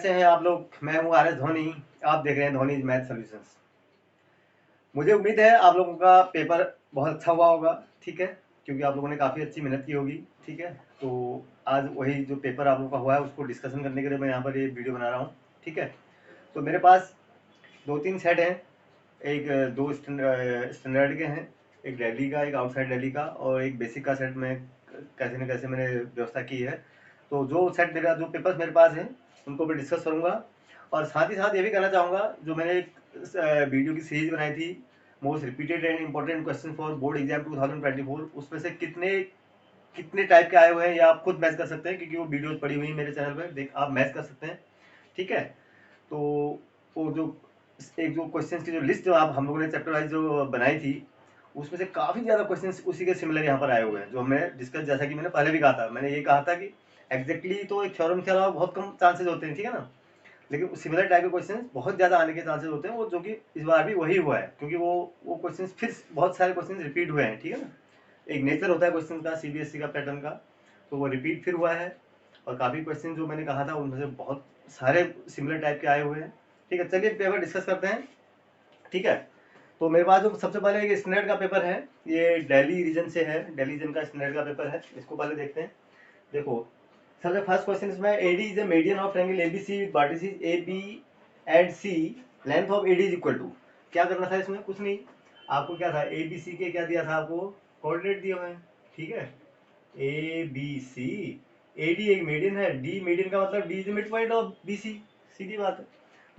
कैसे हैं आप लोग? मैं हूं आर एस धोनी। आप देख रहे हैं धोनी मैथ सॉल्यूशंस। मुझे उम्मीद है आप लोगों का पेपर बहुत अच्छा हुआ होगा, ठीक है, क्योंकि आप लोगों ने काफ़ी अच्छी मेहनत की होगी, ठीक है। तो आज वही जो पेपर आप लोगों का हुआ है उसको डिस्कशन करने के लिए मैं यहाँ पर ये वीडियो बना रहा हूँ, ठीक है। तो मेरे पास दो तीन सेट हैं, एक दो स्टैंडर्ड के हैं, एक दिल्ली का, एक आउटसाइड दिल्ली का, और एक बेसिक का सेट में कैसे न कैसे मैंने व्यवस्था की है। तो जो सेट मेरा जो पेपर्स मेरे पास हैं उनको मैं डिस्कस करूँगा, और साथ ही साथ ये भी कहना चाहूँगा, जो मैंने एक वीडियो की सीरीज बनाई थी most repeated and important question for board exam 2024, उसमें से कितने कितने टाइप के आए हुए हैं या आप खुद मैच कर सकते हैं, क्योंकि वो वीडियोज पड़ी हुई है मेरे चैनल पर, देख आप मैच कर सकते हैं, ठीक है। तो वो जो एक जो क्वेश्चंस की जो लिस्ट जो आप हम लोगों ने चैप्टर वाइज जो बनाई थी, उसमें से काफ़ी ज़्यादा क्वेश्चंस उसी के सिमिलर यहाँ पर आए हुए हैं, जो हमने डिस्कस, जैसा कि मैंने पहले भी कहा था। मैंने ये कहा था कि एग्जैक्टली तो एक थ्योरम के अलावा बहुत कम चांसेस होते हैं, ठीक है ना, लेकिन सिमिलर टाइप के क्वेश्चन बहुत ज़्यादा आने के चांसेस होते हैं, वो जो कि इस बार भी वही हुआ है, क्योंकि वो क्वेश्चन फिर बहुत सारे क्वेश्चन रिपीट हुए हैं, ठीक है ना। एक नेचर होता है क्वेश्चन का, सीबीएसई का पैटर्न का, तो वो रिपीट फिर हुआ है, और काफ़ी क्वेश्चन जो मैंने कहा था उनमें से बहुत सारे सिमिलर टाइप के आए हुए हैं, ठीक है। चलिए पेपर डिस्कस करते हैं, ठीक है। तो मेरे पास जो सबसे पहले एक स्टैंडर्ड का पेपर है, ये दिल्ली रीजन से है, दिल्ली रीजन का स्टैंडर्ड का पेपर है, इसको पहले देखते हैं। देखो, सबसे फर्स्ट क्वेश्चन इसमें, AD is the median of triangle ABC with vertices A B and C, length of AD is equal to. क्या करना था इसमें? कुछ नहीं, आपको क्या था, ए बी सी के क्या दिया था आपको, कोऑर्डिनेट दिए हुए हैं, ठीक है। A B C, A D एक मीडियन है, डी मीडियन का मतलब D is mid point of B C, सीधी बात है।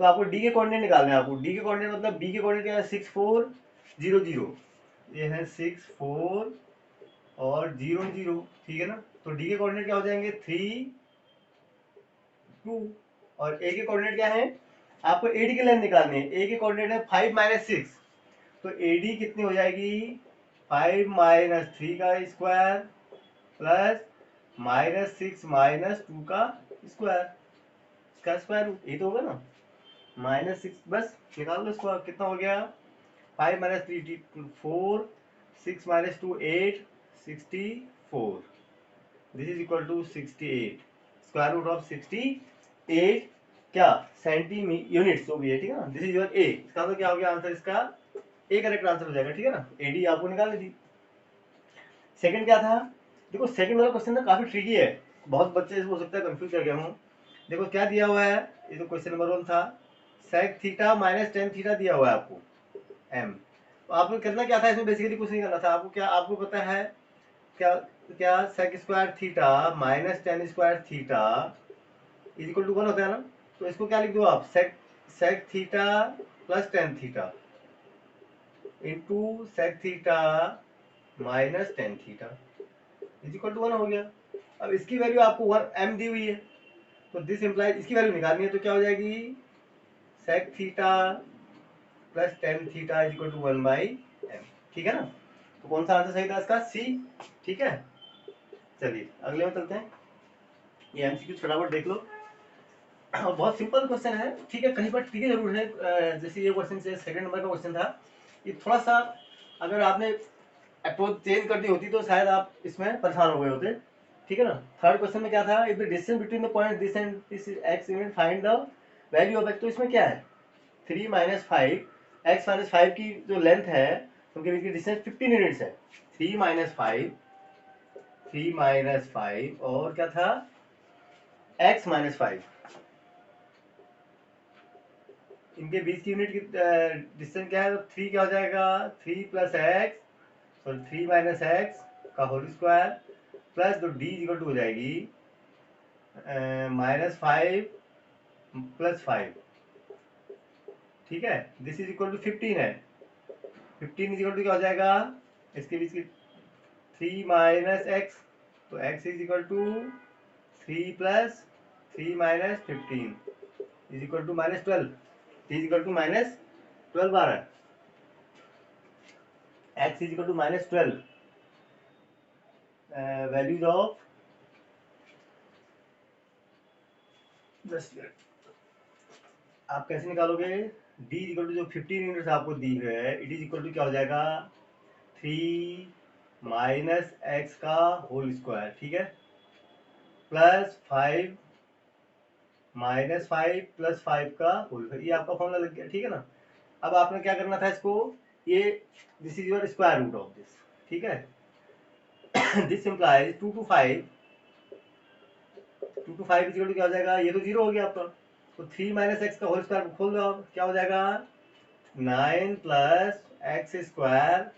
तो आपको डी के कोऑर्डिनेट निकालने हैं, आपको डी के कोऑर्डिनेट मतलब बी के कोऑर्डिनेट क्या है, 6 4 0 0, ये है 6 4 और 0 0, ठीक है ना। तो डी के कोऑर्डिनेट क्या हो जाएंगे, 3 2, और ए के कोऑर्डिनेट क्या है, आपको एडी की लेंथ निकालनी है, ए के कोऑर्डिनेट है 5 - 6, तो एडी कितनी हो जाएगी, 5 - 3 का स्क्वायर प्लस -6 - 2 का स्क्वायर, इसका स्क्वायर रूट, ये तो होगा ना, -6, बस निकाल लो इसको, कितना हो गया, 5 - 3 4, 6 - 2 8, 64, this is equal to 68, square root of 68 क्या सेंटी यूनिट्स हो गई है, ठीक है ना। दिस इज योर ए, इसका तो क्या हो गया आंसर, इसका ए करेक्ट आंसर हो जाएगा, ठीक है ना। एडी आपको निकाल दी। सेकंड क्या था, देखो सेकंड वाला क्वेश्चन ना काफी ट्रिकी है, बहुत बच्चे हो सकता है कंफ्यूज कर गए हों। देखो क्या दिया हुआ है, ये तो क्वेश्चन नंबर 1 था, sec theta minus tan theta दिया हुआ है आपको एम। तो आपको करना क्या था इसमें, बेसिकली कुछ नहीं करना था आपको, क्या आपको पता है, क्या क्या sec square theta minus tan square theta is equal to 1 होता है ना। तो इसको क्या लिख दो आप, sec sec theta plus tan theta into sec theta minus tan theta is equal to 1 हो गया। अब इसकी वैल्यू आपको 1 m दी हुई है, तो दिस इम्प्लाइज इसकी वैल्यू निकालनी है, तो क्या हो जाएगी, sec theta plus tan theta is equal to 1/m, ठीक है ना। तो कौन सा आंसर सही था इसका, सी, ठीक है। चलिए अगले में चलते हैं, ये एमसीक्यू फटाफट देख लो, और बहुत सिंपल क्वेश्चन है, ठीक है, कहीं पर ठीक है जरूर है। जैसे ये क्वेश्चन से सेकंड नंबर का क्वेश्चन था, ये थोड़ा सा अगर आपने अप्रोच चेंज कर दी होती तो शायद आप इसमें परेशान हो गए होते, ठीक है ना। थर्ड क्वेश्चन में क्या था, if the distance between the point this and this is x unit, find the value of x. तो इसमें क्या है, 3 - 5, एक्स माइनस 5 की जो लेंथ है उनके बीच की डिस्टेंस 15 यूनिट्स है, 3 - 5, 3 - 5 और क्या था, x - 5, इनके बीच की यूनिट की डिस्टेंस क्या है, तो 3 क्या हो जाएगा, 3 + x, सॉरी 3 - x का होल स्क्वायर प्लस तो डी इक्वल टू हो जाएगी -5 + 5, ठीक है। दिस इज इक्वल टू 15 है, 15 इज इक्वल टू क्या हो जाएगा, इसके बीच की 3 - x, तो x is equal to 3 + 3 - 15 is equal to -12, is equal to -12 आ रहा है, x is equal to -12, values of, आप कैसे निकालोगे, d इक्वल टू जो 15 यूनिट्स आपको दी है, इट इज इक्वल टू क्या हो जाएगा, 3 - x का होल स्क्वायर, ठीक है, प्लस 5 -5 + 5 का होल स्क्वायर, ये आपका फॉर्मूला लग गया, ठीक है ना। अब आपने क्या करना था इसको, ये this is your square root of this, ठीक है। This implies 2 to 5 equal to क्या हो जाएगा, ये तो 0 हो गया आपका, तो 3 - x का होल स्क्वायर खोल दो आप, क्या हो जाएगा 9 + x स्क्वायर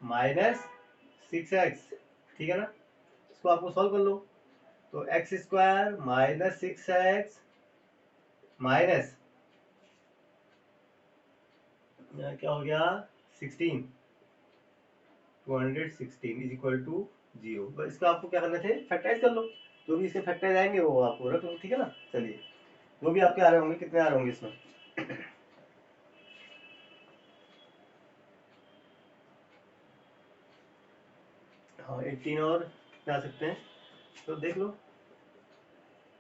-6x, ठीक है ना। इसको आपको सॉल्व कर लो, तो x स्क्वायर -6x माइनस क्या हो गया 16, 216 इज इक्वल टू 0। तो इसका आपको क्या करना थे, फैक्टराइज कर लो, जो भी इसके फैक्टराइज आएंगे वो आपको रख लो, ठीक है ना। चलिए, जो भी आपके आ रहे होंगे, कितने आ रहे होंगे इसमें, हाँ 18 और क्या आ सकते हैं, तो देख लो,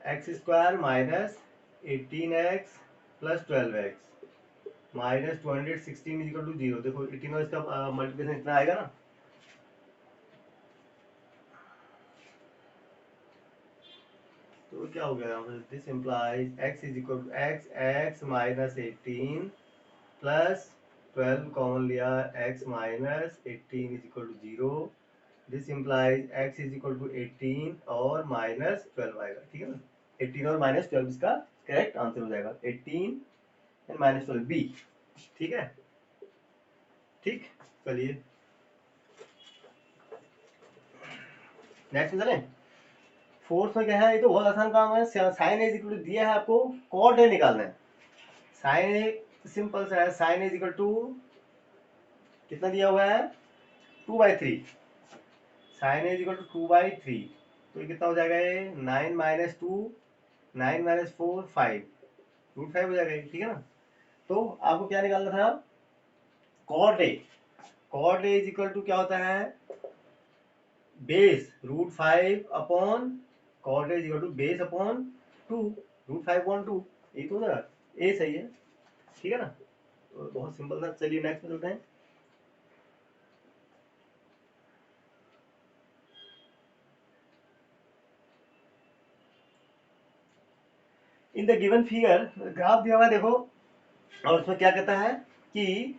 X square -18x + 12x -216 is equal to 0। देखो 18 और इसका मल्टीप्लिकेशन इतना आएगा ना, तो क्या हो गया, this implies x is equal to x -18 plus 12 common लिया, x -18 is equal to 0। This implies x is equal to 18 और -12 आएगा, ठीक है ना। 18 और -12 इसका करेक्ट आंसर हो जाएगा, 18 एंड -12 बी, ठीक है। ठीक, चलिए नेक्स्ट में चलें। फोर्थ में क्या है, ये तो बहुत आसान काम है, साइन इज इक्वल टू दिया है आपको, कॉट ए निकालना है। साइन ए सिंपल सा है, साइन इज इक्वल टू कितना दिया हुआ है 2/3, साइन इज इक्वल टू 2/3, तो ये कितना हो जाएगा, ये 9 - 2 9 - 4 5 √5 हो जाएगा, ठीक है ना। तो आपको क्या निकालना था, cot A, cot A is equal to क्या होता है, base √5 upon, cot A is equal to base upon 2 √5/2, यही तो हो जाएगा, ए सही है, ठीक है ना। तो बहुत सिंपल था, चलिए नेक्स्ट में चलते हैं। इन द गिवन फिगर, ग्राफ दिया हुआ है देखो, और उसमें क्या कहता है कि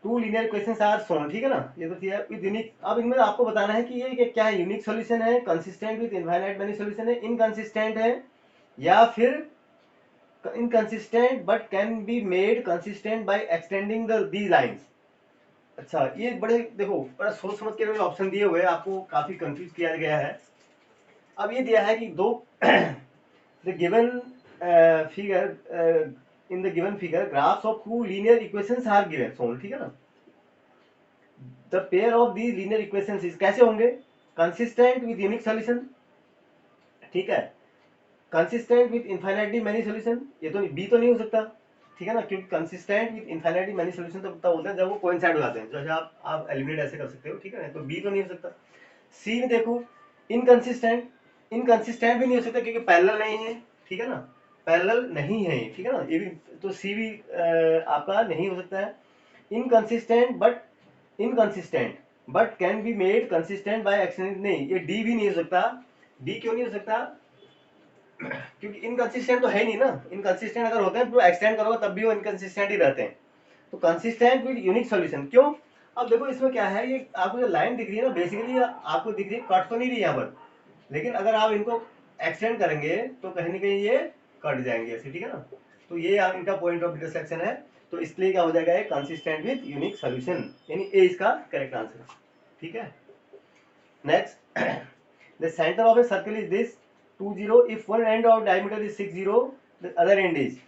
2 लीनियर इक्वेशंस आर शोन, ठीक है ना। ये तो दिया विद यूनिक, अब इनमें आपको बताना है कि ये क्या है, यूनिक सॉल्यूशन है, consistent with infinite many solution है, इनकंसिस्टेंट है, या फिर inconsistent but can be made consistent by extending the these lines. अच्छा, ये बड़े देखो, बड़ा सोच समझ के ऑप्शन दिए हुए, आपको काफी कंफ्यूज किया गया है। अब ये दिया है कि दो the given figure, in the given figure graphs of 2 linear equations are given shown, ठीक है ना। The pair of the linear equations is, कैसे होंगे, कंसिस्टेंट विद यूनिक सॉल्यूशन, ठीक है, consistent with infinitely many solution, ये तो बी तो नहीं हो सकता, ठीक है ना, क्योंकि consistent with infinitely many solution तो तब होता है जब वो कोइंसाइड हो जाते हैं, जैसे आप एलिमिनेट ऐसे कर सकते हो, ठीक है ना, तो बी तो नहीं हो सकता। सी में देखो, इनकंसिस्टेंट, इनकंसिस्टेंट भी नहीं हो सकता क्योंकि पैरेलल नहीं है, ठीक है ना, पैरेलल नहीं है, ठीक है ना, ये भी, तो सी भी आपका नहीं हो सकता है। Inconsistent but can be made consistent by extending, नहीं, ये डी भी नहीं हो सकता। डी क्यों नहीं हो सकता, क्योंकि इनकंसिस्टेंट तो है नहीं ना, इनकंसिस्टेंट अगर होते हैं तो एक्सटेंड करोगे तब भी वो इनकंसिस्टेंट ही रहते हैं। तो कंसिस्टेंट विद यूनिक सॉल्यूशन क्यों, अब देखो इसमें क्या है, ये आपको जो लाइन दिख रही है ना, बेसिकली आपको दिख रही है, कट तो नहीं रही यहाँ पर, लेकिन अगर आप इनको एक्सटेंड करेंगे तो कहीं ना कहीं ये कट जाएंगे ऐसे, ठीक है ना। तो ये इनका पॉइंट ऑफ इंटरसेक्शन है, तो इसलिए क्या हो जाएगा, ये कंसिस्टेंट विद यूनिक सॉल्यूशन, यानी ए इसका करेक्ट आंसर, ठीक है। Next, the centre of a circle is this 20 if one end of diameter is 60, the other and is,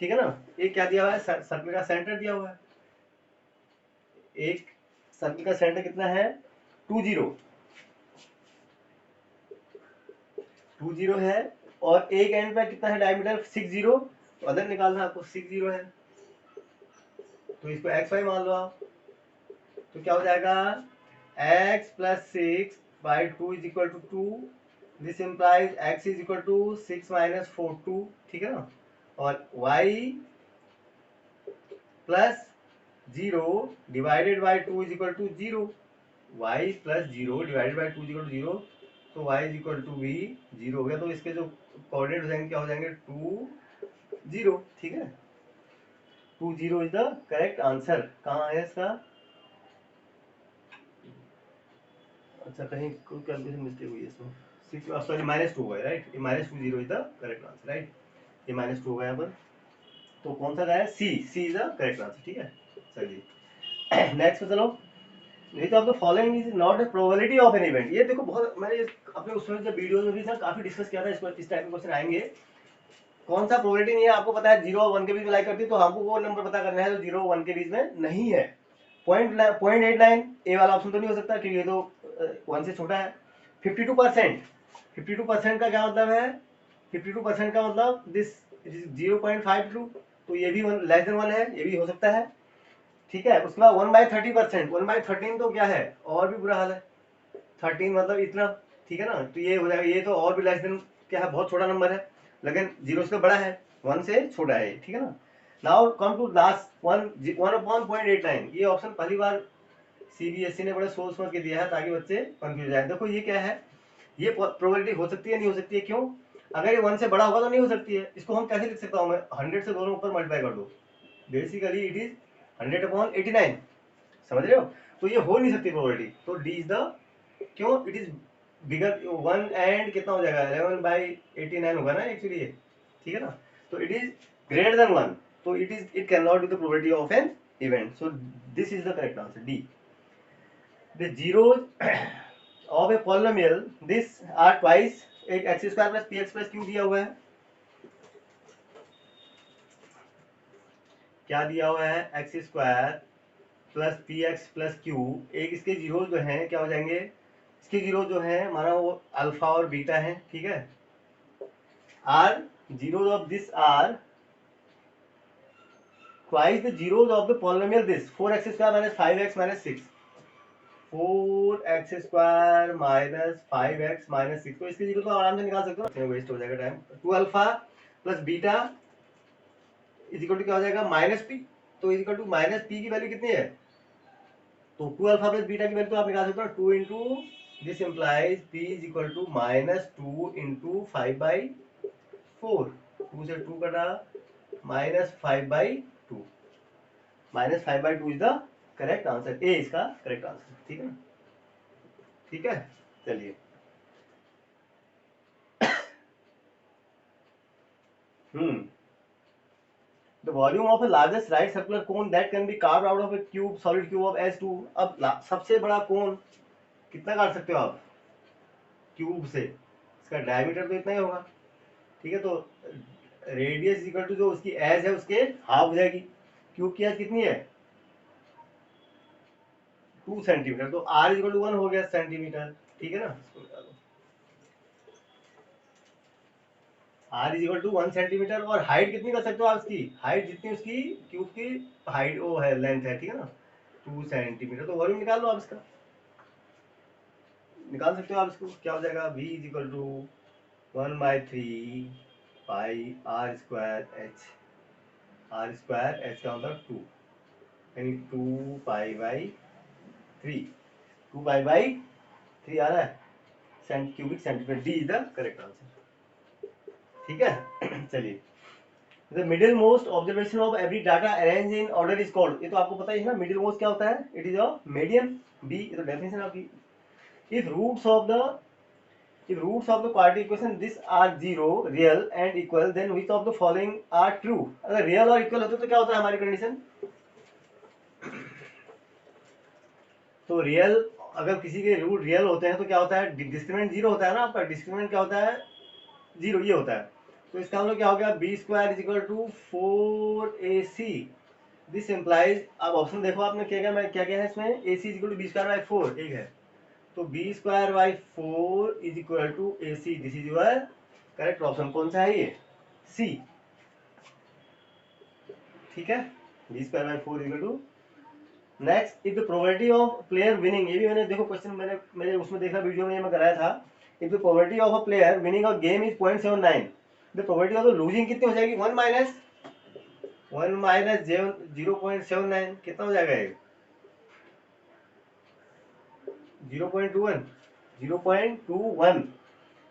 ठीक है ना। एक क्या दिया हुआ है, सर्कल का सेंटर दिया हुआ है, एक सर्कल का सेंटर कितना है 20 है, और एक एंड पे कितना है डायमीटर 60, तो अदर निकालना है आपको, 60 है, तो इसको एक्स वाई मान लो आप, तो क्या हो जाएगा x + 6/2 is equal to 2, this implies x is equal to 6 - 4 2, ठीक है ना, और y + 0 divided by 2 is equal to 0, y + 0 divided by 2 is equal to 0, तो y इज इक्वल टू भी 0 हो गया, तो इसके जो कोऑर्डिनेट हो जाएंगे, क्या हो जाएंगे 2 0, ठीक है। 2 0 इज द करेक्ट आंसर। कहाँ है इसका? अच्छा कहीं कोई कैलकुलेशन मिस्टेक हुई है इसमें, सॉरी -2 होगा राइट, ये -2 0 is the correct answer right, ये -2 होगा यहाँ पर। तो कौन सा है? सी, सी इज द करेक्ट आंसर, ठीक है। चलिए नेक्स्ट पे चलो। नहीं तो आप तो following is not a probability of an event. ये देखो बहुत मैंने अपने उसमें जब वीडियो में भी ना काफी डिस्कस किया था, इस टाइप के क्वेश्चन आएंगे। कौन सा प्रोबेबिलिटी नहीं है? आपको पता है 0 और 1 के बीच में लाई करती है, तो हमको वो नंबर पता करना है जो 0 और 1 के बीच में नहीं है। 0.89 ए वाला ऑप्शन तो नहीं हो सकता क्योंकि ये तो 1 से छोटा है। 52%, 52% का क्या मतलब है? 52% का मतलब दिस 0.52, तो ये भी लेस देन 1 है, ये भी हो सकता है, ठीक है। उसके बाद 1/30%, 1/13 तो क्या है, और भी बुरा हाल है। 13 मतलब इतना, ठीक है ना, तो ये हो जाएगा, ये तो और भी लेस देन क्या है, बहुत छोटा नंबर है, लेकिन 0 से बड़ा है, 1 से छोटा है, ठीक है ना। Now come to last 1/0.89। ये ऑप्शन पहली बार सीबीएसई ने बड़े सोच समझ के दिया है ताकि बच्चे कंफ्यूज जाए। देखो ये क्या है, ये प्रोबेबिलिटी हो सकती है, नहीं हो सकती है, क्यों? अगर ये 1 से बड़ा होगा तो नहीं हो सकती है। इसको हम कैसे लिख सकता हूँ मैं? 100 से दोनों ऊपर मल्टीप्लाई कर दो, बेसिकली इट इज 100/89, समझ रहे हो? तो ये हो नहीं सकती प्रोबेबिलिटी, तो डी इज द, क्यों? इट इज बिगर 1 एंड कितना हो जाएगा 11/89 होगा ना एक्चुअली ये, ठीक है ना। तो इट इज ग्रेटर देन 1, तो it can not be the probability of an event, so this is the correct answer, D. The zeros of a polynomial this are twice, एक x² plus px plus q दिया हुआ है, क्या दिया हुआ है? x² plus px plus q। एक इसके जीरो जो हैं क्या हो जाएंगे? इसके जीरो जो है माना वो अल्फा और बीटा है, ठीक है। Are zeros of this are twice the zeros of the polynomial this 4x² minus 5x minus 6, 4x² minus 5x minus 6, तो इसके जीरो तो आराम से निकाल सकते हो, वेस्ट हो जाएगा time. 2 alpha plus beta is equal to क्या हो जाएगा? -p, तो इज इक्वल टू -p की वैल्यू कितनी है? तो 2 अल्फा प्लस बीटा की वैल्यू तो आप निकाल सकते हो 2 into, this implies p is equal to -2 into 5/4, 2 से 2 कटा, -5/2, -5/2 is the correct answer, A इसका करेक्ट आंसर, ठीक है ना, ठीक है। चलिए the volume of A largest right circular cone that can be carved out of A cube, solid cube of S2। अब सबसे बड़ा कोन कितना काट सकते हो आप क्यूब से? इसका डायमीटर तो इतना ही होगा, ठीक है। तो रेडियस इक्वल टू जो उसकी एज है उसके हाफ हो जाएगी। क्यूब की एज कितनी है? 2 सेंटीमीटर, तो r इक्वल टू 1 हो गया सेंटीमीटर, ठीक है ना। r is equal to 1 centimetre, और हाइट कितनी कर सकते हो आप इसकी? हाइट जितनी उसकी क्यूब की हाइट वो है, लेंथ है, ठीक है ना, 2 सेंटीमीटर। तो वॉल्यूम निकाल लो आप इसका, निकाल सकते हो आप इसको, क्या हो जाएगा? v is equal to 1/3 pi r square h, r square h का मतलब 2, यानी 2π/3, 2π/3 आ रहा है cubic centimetre, D is the correct answer, ठीक है। चलिए the middle most observation of every data arrange in order is called, ये तो आपको पता ही है ना, मिडिल मोस्ट क्या होता है? It is a median, B तो डेफिनेशन आपकी। If roots of the quadratic equation this are 0 real and equal, then which of the following are true? अगर रियल और इक्वल होते तो क्या होता है हमारी कंडीशन? तो रियल, अगर किसी के रूट रियल होते हैं तो क्या होता है? डिस्क्रिमिनेंट 0 होता है ना आपका, डिस्क्रिमिनेंट क्या होता है? 0, ये होता है। तो इसका मतलब क्या हो गया? b² is equal to 4ac, this implies, अब ऑप्शन देखो आपने क्या क्या, मैं क्या क्या है इसमें, ac is equal to b²/4, एक है, तो b²/4 is equal to ac, this is your correct option. कौन सा है ये? सी, ठीक है, b²/4 is equal to. Next, if the probability of player winning, ये भी मैंने देखो क्वेश्चन मैंने मेरे उसमें देखा वीडियो में मैं कराया था। If the probability of a player winning a game is 0.79, the probability of losing कितनी हो जाएगी? 1 माइनस 0.79, कितना हो जाएगा ये? 0.21, 0.21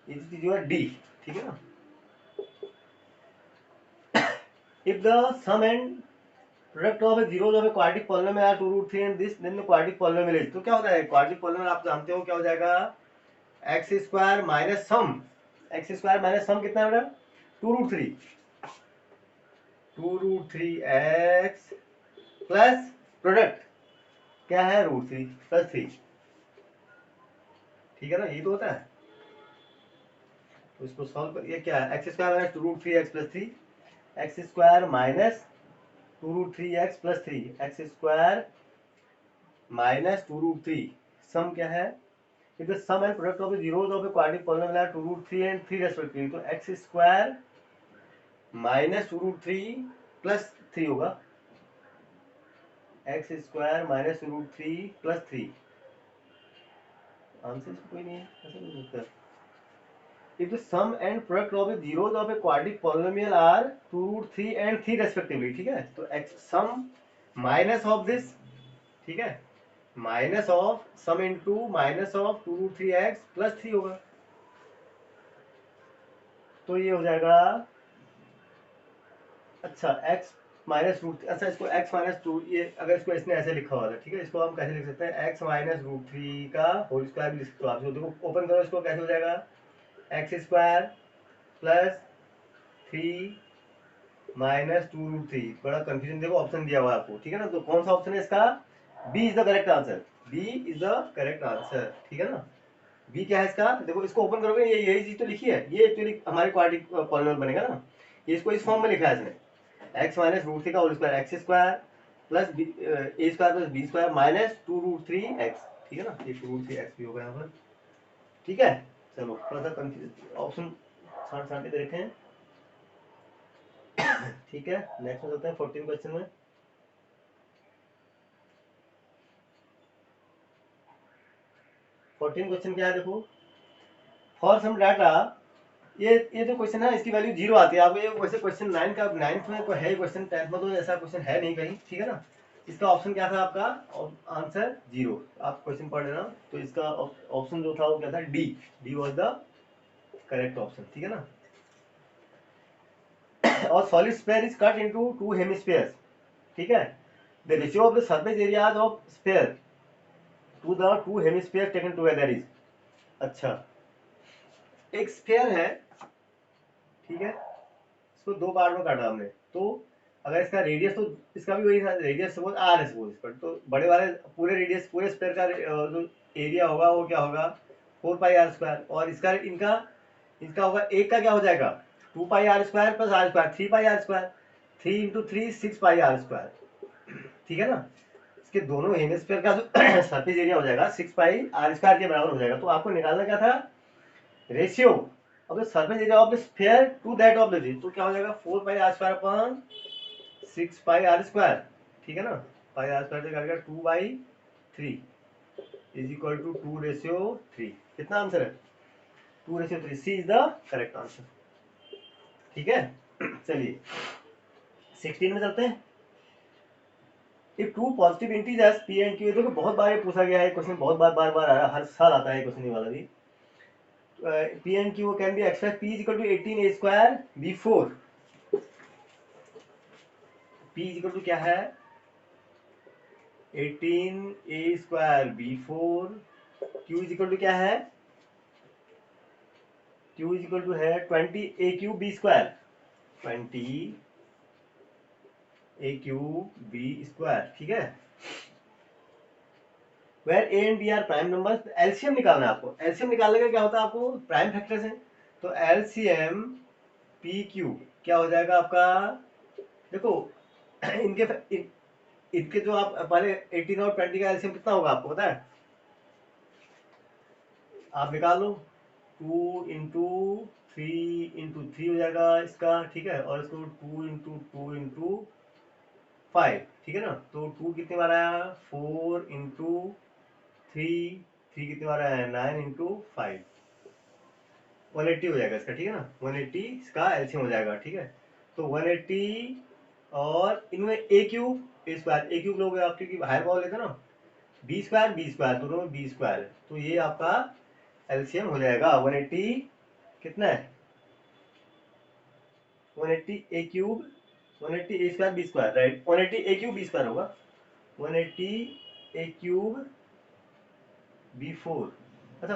इज योर डी, ठीक है ना। If the sum and product of zeros of a quadratic polynomial are 2 root 3 and this then the quadratic polynomial is, तो क्या होता है क्वाड्रेटिक पॉलिनोमियल आप जानते हो क्या हो जाएगा, एक्स स्क्वायर माइनस सम, एक्स स्क्वायर माइनस सम कितना है बेटा 2 root 3, 2 root 3 x plus product क्या है रूट 3 प्लस 3, ठीक है ना, ये तो होता है। तो इसको सॉल्व कर, ये क्या है x square minus 2 root 3 x plus 3, x square minus 2 root 3 x plus 3, x square minus 2 root 3, sum क्या है, if the sum and product of the zeros of a quadratic polynomial are 2 root 3 and 3 respectively, तो x square minus 2 root 3 plus 3 होगा, x square minus 2 root 3 plus 3, answer इसको कोई नहीं है, ऐसा नहीं होता। If the sum and product of the zeros of a quadratic polynomial are 2 root 3 and 3 respectively, ठीक है, तो x sum minus of this, ठीक है, minus of sum into minus of 2 root 3 x plus 3 होगा, तो ये हो जाएगा, अच्छा x माइनस रूट, अच्छा इसको x माइनस 2, ये अगर इसको इसने ऐसे लिखा हुआ था, ठीक है, इसको हम कैसे लिख सकते हैं, x माइनस रूट 3 का होल स्क्वायर भी लिख सकते हो आप, देखो ओपन करो इसको, कैसे हो जाएगा x square plus 3 minus 2 root 3, बड़ा कंफ्यूजन, देखो ऑप्शन दिया हुआ है आपको, ठीक है ना, तो कौन सा ऑप्शन है इसका, B is the correct answer, B is the correct answer, ठीक है ना, बी क्या है इसका, देखो इसको ओपन करोगे ये यही चीज तो लिखी है, ये एक्चुअली हमारे क्वाड्रेटिक पॉलिनोमियल बनेगा ना, ये इसको इस फॉर्म में लिखा है इसने, एक्स माइनस रूट 3 का whole square X square plus A square plus B square minus 2 root 3 X, ठीक है ना, ये 2 रूट 3 एक्स भी होगा यहाँ पर, ठीक है। चलो थोड़ा सा कंफ्यूज ऑप्शन छांट छांट के देखें, ठीक है, नेक्स्ट में चलते हैं 14 क्वेश्चन में। 14 क्वेश्चन क्या है देखो, फॉर सम डाटा, ये जो क्वेश्चन है इसकी वैल्यू 0 आती है, आपको ये वैसे क्वेश्चन 9 का 9th में कोई है क्वेश्चन, 10th में तो ऐसा क्वेश्चन है नहीं कहीं, ठीक है ना, इसका ऑप्शन क्या था आपका, आंसर 0, आप क्वेश्चन पढ़ लेना, तो इसका ऑप्शन जो था वो क्या था, D, D was the correct option, ठीक है ना। और solid sphere is cut into two hemispheres, ठीक है, the ratio of the surface areas of sphere to the two hemisphere taken together is, अच्छा एक स्फीयर है, ठीक है, इसको दो पार्ट में काटा हमने, तो अगर इसका रेडियस, तो इसका भी वही था रेडियस, सपोज आर है सपोज, पर तो बड़े वाले पूरे रेडियस पूरे स्फीयर का जो एरिया होगा वो क्या होगा 4 पाई आर स्क्वायर, और इसका इनका इसका होगा एक का क्या हो जाएगा 2 pi are square plus R square 3 pi are square, 3 into 3 6 pi are square, ठीक है ना, इसके दोनों हेमिस्फीयर का जो सरफेस एरिया हो जाएगा 6 पाई आर स्क्वायर के बराबर हो जाएगा, तो आपको निकालना क्या था, ratio of the surface area of the sphere to that of the जी, तो क्या हो जाएगा 4 pi are square upon 6 pi are square, ठीक है ना, पाई आर स्क्वायर से काट गया 2 by 3 is equal to 2 ratio 3, कितना आंसर है 2 ratio 3, C is the correct answer, ठीक है। चलिए 16 में चलते हैं, if two positive integers P and Q, देखो बहुत बार ये पूछा गया है क्वेश्चन, बहुत बार बार बार आ रहा है, हर साल आता है क्वेश्चन ये वाला भी, P and Q can be express P is equal to 18 A square B 4, P is equal to क्या है 18 A square B 4, Q is equal to क्या है, क्यू इज इक्वल टू है 20 A Q B square, 20 A Q B square, ठीक है, where A and B are prime number, LCM निकालना है आपको, एलसीएम निकालने का क्या होता है आपको प्राइम फैक्टर्स है, तो एलसीएम पी क्यू क्या हो जाएगा आपका, देखो इनके इनके जो आप पहले 18 और 20 का एलसीएम कितना होगा आपको पता है, आप निकाल लो 2 इंटू 3 इंटू 3 हो जाएगा इसका, ठीक है, और इसको 2 इंटू 2 इंटू 5, ठीक है ना, तो 2 कितने बार आया 4 इंटू 3, 3 कितने बार आया 9 इंटू 5, 180 हो जाएगा इसका, ठीक है ना, 180 इसका एलसीएम हो जाएगा, ठीक है, तो 180 और इनमें ए क्यूब ए स्क्वायर, ए क्यूब लोग आप क्योंकि हायर पावर लेते ना, बी स्क्वायर दोनों में बी स्क्वायर है, तो ये आपका एलसीएम हो जाएगा 180, कितना है 180 A cube 180 a square B square, right. 180 a cube B square होगा, 180 a क्यूब बी फोर, अच्छा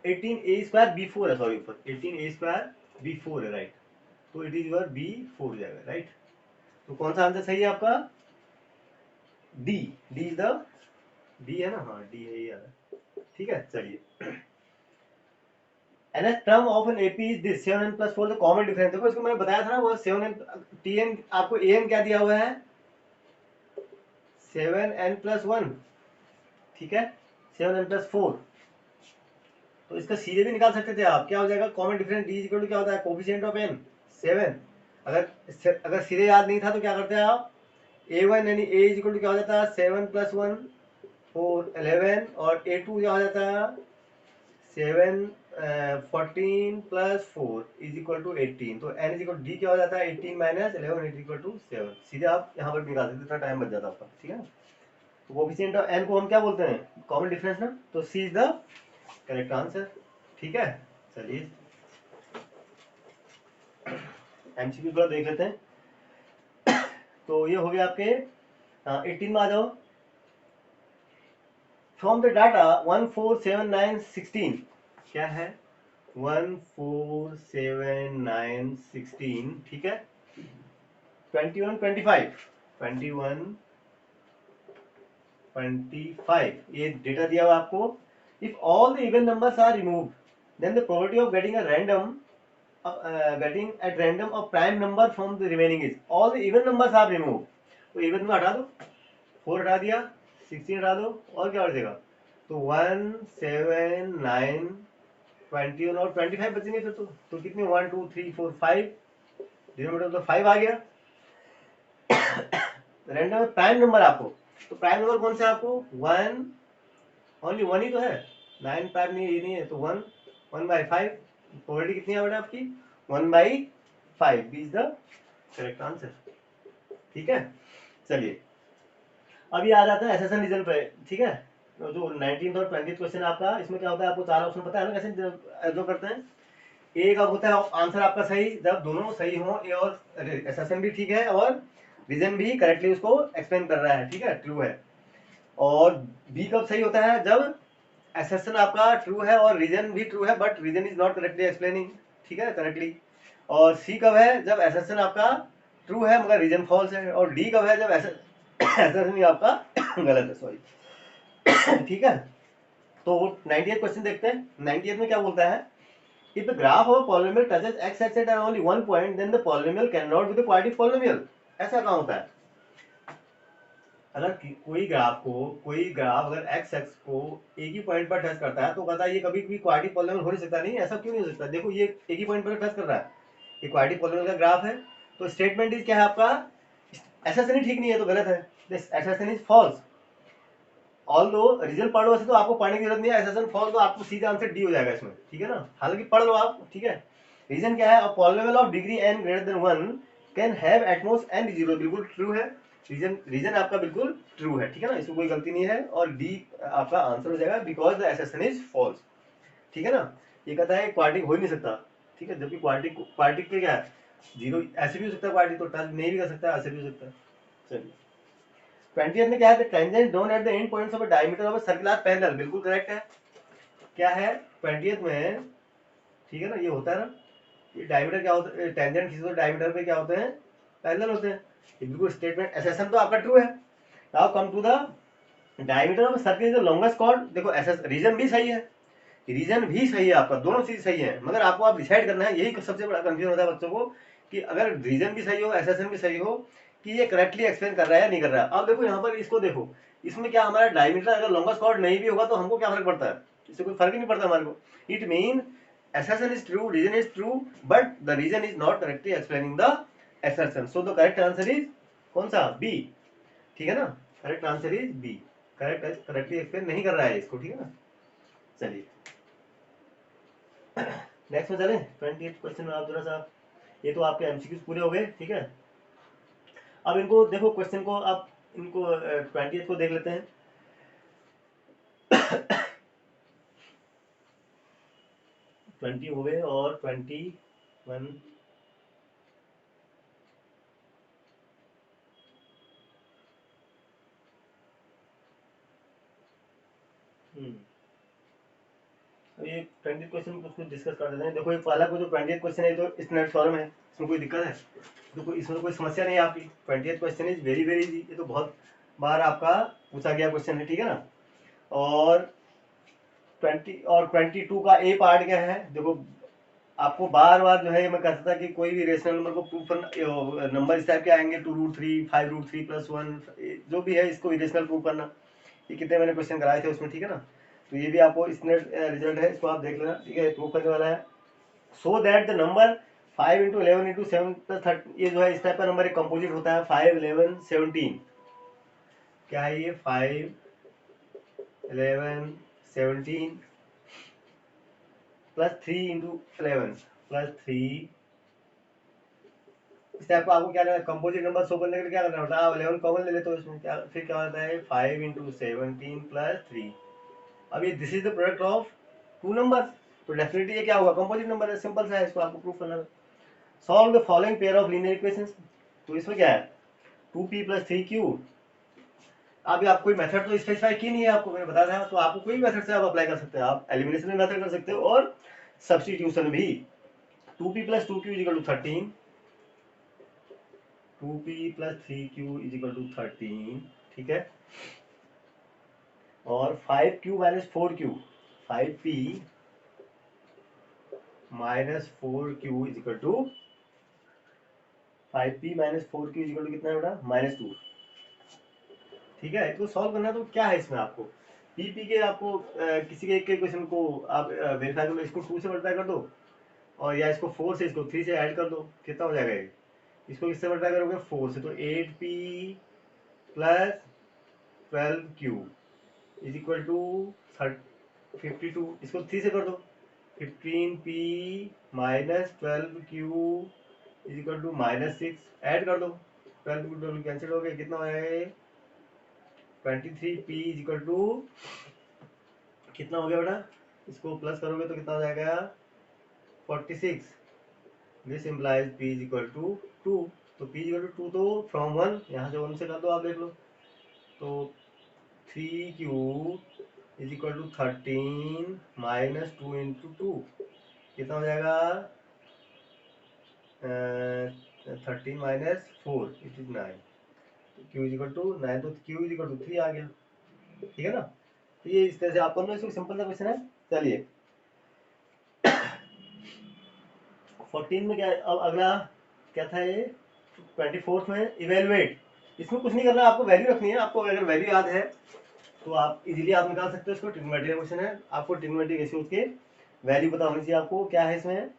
18 a स्क्वायर बी फोर है, सॉरी ऊपर 18 a स्क्वायर बी फोर है, राइट। तो it is your B four हो जाएगा, राइट। तो कौन सा आंसर सही है आपका? D, D is the, D है ना, हाँ डी है ये यार, ठीक है। चलिए, nth term of an AP is this 7n plus 4 the common difference। देखो इसको मैंने बताया था ना, वो 7n tn, आपको an क्या दिया हुआ है? 7n plus 1, ठीक है, 7n plus 4। तो इसका सीधे भी निकाल सकते थे आप, क्या हो जाएगा common difference D equal to क्या होता है? Coefficient of n 7। अगर सीधे याद नहीं था तो क्या करते हैं आप, a1 यानी a इज इक्वल टू क्या हो जाता है? 7 प्लस 1 4 11, और a2 क्या हो जाता है? 7 14 प्लस 4 इज इक्वल टू 18। तो n इज इक्वल डी क्या हो जाता है? 18 माइनस 11 इज इक्वल टू 7। सीधे आप यहाँ पर निकाल सकते, इतना टाइम बच जाता आपका, ठीक है ना। तो कोफिशिएंट ऑफ n को हम क्या बोलते हैं? कॉमन डिफरेंस ना, तो सी इज द करेक्ट आंसर, ठीक है। चलिए एमसीक्यू थोड़ा देख लेते हैं। तो ये हो गया आपके 18 में आ जाओ। फ्रॉम द डाटा 147916, क्या है? 147916, ठीक है। 2125, 2125 ये डेटा दिया हुआ आपको। If all the even numbers are removed, then the probability of getting a random getting at random a prime number from the remaining is, all the even numbers are removed। तो even में हटा दो, 4 हटा दिया, 16 हटा दो, और क्या बचेगा? तो 1 7 9 20 और 25 बचेंगे फिर। तो कितने? 1 2 3 4 5, डिनोमिनेटर तो 5 आ गया। रैंडम प्राइम नंबर आपको, तो प्राइम नंबर कौन सा आपको? 1, ओनली 1 ही तो है, 9 प्राइम नहीं, ये नहीं है, तो 1 1/5। प्रोबेबिलिटी कितनी है बेटा आपकी? 1/5 इज द करेक्ट आंसर, ठीक है। चलिए अभी आ जाता है एसेशन रिजल्ट पे, ठीक है। तो जो 19th और 20th क्वेश्चन आपका, इसमें क्या होता है? आपको 4 ऑप्शन पता है ना कैसे जो करते हैं। ए का होता है आंसर आपका सही जब दोनों सही हो, ए और एसेशन भी ठीक है और रीजन भी करेक्टली उसको एक्सप्लेन कर रहा है, ठीक है, ट्रू है। और बी कब सही होता है? जब एसेशन आपका ट्रू है और रीजन भी ट्रू है, but reason is not correctly explaining, ठीक है, करेक्टली। और सी कब है? जब एसेशन आपका ट्रू है मगर रीजन फॉल्स है। और डी कब है? जब एसेशन आपका गलत है, सॉरी, ठीक है। तो 98 क्वेश्चन देखते हैं। 98 में क्या बोलता है? If the graph of a polynomial touches x-axis at only one point, then the polynomial cannot be the quadratic polynomial। ऐसा कहाँ होता है? अगर कोई ग्राफ अगर एक्स एक्स को एक ही पॉइंट पर टच करता है तो कहता है ये कभी भी क्वाड्रेटिक पॉलीनोमियल हो नहीं सकता। नहीं, ऐसा क्यों नहीं हो सकता? देखो ये एक ही पॉइंट पर टच कर रहा है, ये क्वाड्रेटिक पॉलीनोमियल का ग्राफ है। तो स्टेटमेंट इज क्या है आपका? एसेशन ही ठीक नहीं है तो गलत है, this assertion is false. Although reason पढ़ लो वैसे तो आपको पढ़ने की जरूरत नहीं है, एसेशन फॉल्स तो आपको सीधा आंसर डी हो जाएगा इसमें, ठीक है ना। हालांकि पढ़ लो आप, ठीक है। रीजन क्या है? Polynomial of degree n greater than 1 can have at most n 0, बिल्कुल ट्रू है। रीजन आपका बिल्कुल ट्रू है, ठीक है ना, इसमें कोई गलती नहीं है। और डी आपका आंसर हो जाएगा because the assertion is false, ठीक है ना। ये कहता है क्वाड्रेटिक हो ही नहीं सकता, ठीक है, जबकि क्वाड्रेटिक पे क्या है? 0 ऐसे भी हो सकता है, क्वाड्रेटिक तो टच नहीं भी कर सकता, ऐसे भी हो सकता है। चलिए 20th में क्या है? Tangent drawn at the end points of a diameter of a circular parallel, बिल्कुल करेक्ट है। क्या है 20th में? ठीक है ना, ये होता है ना, ये डायमीटर क्या होता है? टेंजेंट खींचो तो डायमीटर पे क्या होते हैं? पैरेलल होते हैं। ये बिल्कुल स्टेटमेंट एसेशन तो आपका ट्रू है। Now come to the diameter of circle is the longest chord. देखो एसेस रीजन भी सही है, रीजन भी सही है आपका, दोनों चीज सही है, मगर आपको आप डिसाइड करना है। यही सबसे बड़ा कंफ्यूजन होता है बच्चों को कि अगर रीजन भी सही हो, एसेशन भी सही हो, कि ये करेक्टली एक्सप्लेन कर रहा है या नहीं कर रहा है। अब देखो यहाँ पर इसको देखो, इसमें क्या हमारा डायमीटर अगर लॉन्गेस्ट कॉर्ड नहीं भी होगा तो हमको क्या फर्क पड़ता है? इससे कोई फर्क ही नहीं पड़ता हमारे को। It mean assertion is true, reason is true, but the reason is not correctly explaining the assertion, so the correct answer is कौन सा? B, ठीक है ना, correct answer is B। Correctly explain नहीं कर रहा है इसको, ठीक है ना। चलिए नेक्स्ट में चले 28 क्वेश्चन में। आप जरा सा, ये तो आपके एमसीक्यूज पूरे हो गए, ठीक है। अब इनको देखो, क्वेश्चन को आप इनको 28 को देख लेते हैं। 20 हो गए और 21 अब ये 20 क्वेश्चन कुछ डिस्कस कर देते हैं। देखो ये पहला जो 20 क्वेश्चन है तो स्टैंडर्ड फॉर्म है, इसमें कोई दिक्कत है? देखो इसमें कोई समस्या नहीं है आपकी। 20 question is very very easy, ये तो बहुत बार आपका पूछा गया क्वेश्चन है, ठीक है ना। और 20 और 22 का ए पार्ट क्या है? देखो आपको बार बार जो है मैं कहता था कि कोई भी रेशनल नंबर को प्रूफ करना, नंबर इस टाइप के आएंगे 2√3, 5√3 +1, जो भी है इसको इरेशनल प्रूफ करना। ये कितने मैंने क्वेश्चन कराए थे उसमें, ठीक है ना। तो ये भी आपको इसमें रिजल्ट है, इसको आप देख लेना, ठीक है। प्रूफ करने वाला है सो दैट द नंबर 5 × 11 × 7 + 30, ये जो है इस टाइप का नंबर एक कंपोजिट होता है 5, 11, 17। क्या है ये? 5, 11, 17 +3 × 11 +3। इस टाइप का आपको क्या करना है, कंपोजिट नंबर शो करने के लिए क्या करना होता है? आप 11 कॉमन ले लेते हो इसमें, क्या फिर क्या होता है? 5 × 17 + 3। अब ये this is the product of two number, तो डेफिनेटली ये क्या होगा? कंपोजिट नंबर है, सिंपल सा है, इसको आपको प्रूफ करना है। Solve the following pair of linear equations. तो इसमें क्या है? 2p + 3q। अभी आप कोई मेथड तो स्पेसिफाई की नहीं है, आपको मैंने बताया था, तो आपको कोई मेथड से आप अप्लाई कर सकते हैं। आप एलिमिनेशन मेथड कर सकते हो और सब्स्टिट्यूशन भी। 2p + 2q = 13, 2p + 3q = 13, ठीक है। और 5q - 4q, 5p - 4q = 5p - 4q = कितना है बेटा? -2, ठीक है। इसको सॉल्व करना है, तो क्या है इसमें आपको पी के आपको किसी के एक के क्वेश्चन को आप वेरीफाई कर लो, इसको 2 से मल्टीप्लाई कर दो, और या इसको 4 से, इसको 3 से ऐड कर दो, कितना हो जाएगा ये? इसको किससे मल्टीप्लाई करोगे? 4 से, तो 8p + 12q = 52। इसको 3 से कर दो, 15p - 12q = -6, ऐड कर दो, 12 कैंसिल हो गए, कितना हो जाएगा? 23p = कितना हो गया बेटा? इसको प्लस करोगे तो कितना हो जाएगा? 46। This implies p = 2। तो p = 2, तो फ्रॉम 1, यहाँ से 1 से कर दो, आप देख लो। तो 3q = 13 - 2 × 2, कितना हो जाएगा? 13 - 4 इट इज 9। q = 9, तो q = 3 आ गया, ठीक है ना। तो ये इस तरह से आप कर लो, इसको सिंपल सा क्वेश्चन है। चलिए 14 में क्या, अब अगला क्या था ये? 24 में इवेलुएट। इसमें कुछ नहीं करना, आपको वैल्यू रखनी है। आपको अगर वैल्यू याद है तो आप इजीली आप निकाल सकते हो इसको। ट्रिग्नोमेट्री क्वेश्चन है, आपको ट्रिग्नोमेट्री रेशियोज के वैल्यू पता होनी चाहिए। आपको क्या है इसमें?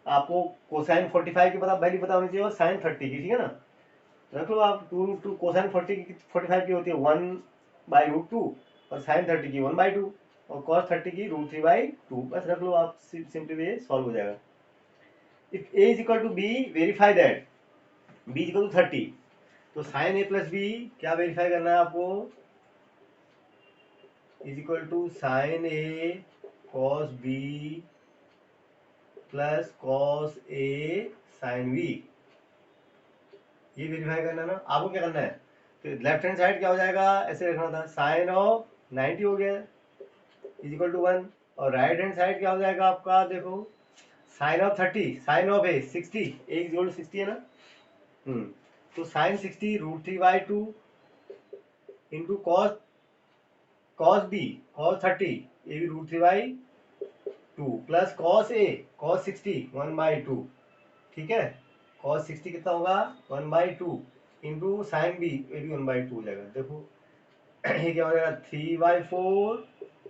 आपको कोसाइन 45 की पता वैल्यू पता होनी चाहिए, और साइन 30 की, ठीक है ना। रख लो आप। 2 कोसाइन 45 की होती है 1/√2, और साइन 30 की 1/2, और कॉस 30 की √3/2। बस रख लो आप, सिंपली ये सॉल्व हो जाएगा। If a = b, verify that b = 30, तो साइन a + b क्या वेरीफाई करना है आपको? Sine a cos b + cos a sin b, ये वेरीफाई करना है ना। आपको क्या करना है? तो लेफ्ट हैंड साइड क्या हो जाएगा? ऐसे रखना था, साइन ऑफ 90 हो गया = 1, और राइट हैंड साइड क्या हो जाएगा आपका? देखो, sine of 30, sine of A 60, a = 60 है ना। तो sine 60 √3/2 into cos B cos 30, ये भी √3/2, प्लस कॉस 60 1/2, ठीक है। कॉस 60 कितना होगा? 1/2 इंटू साइन बी, ये भी 1/2 हो जाएगा। देखो ये क्या हो जाएगा? 3/4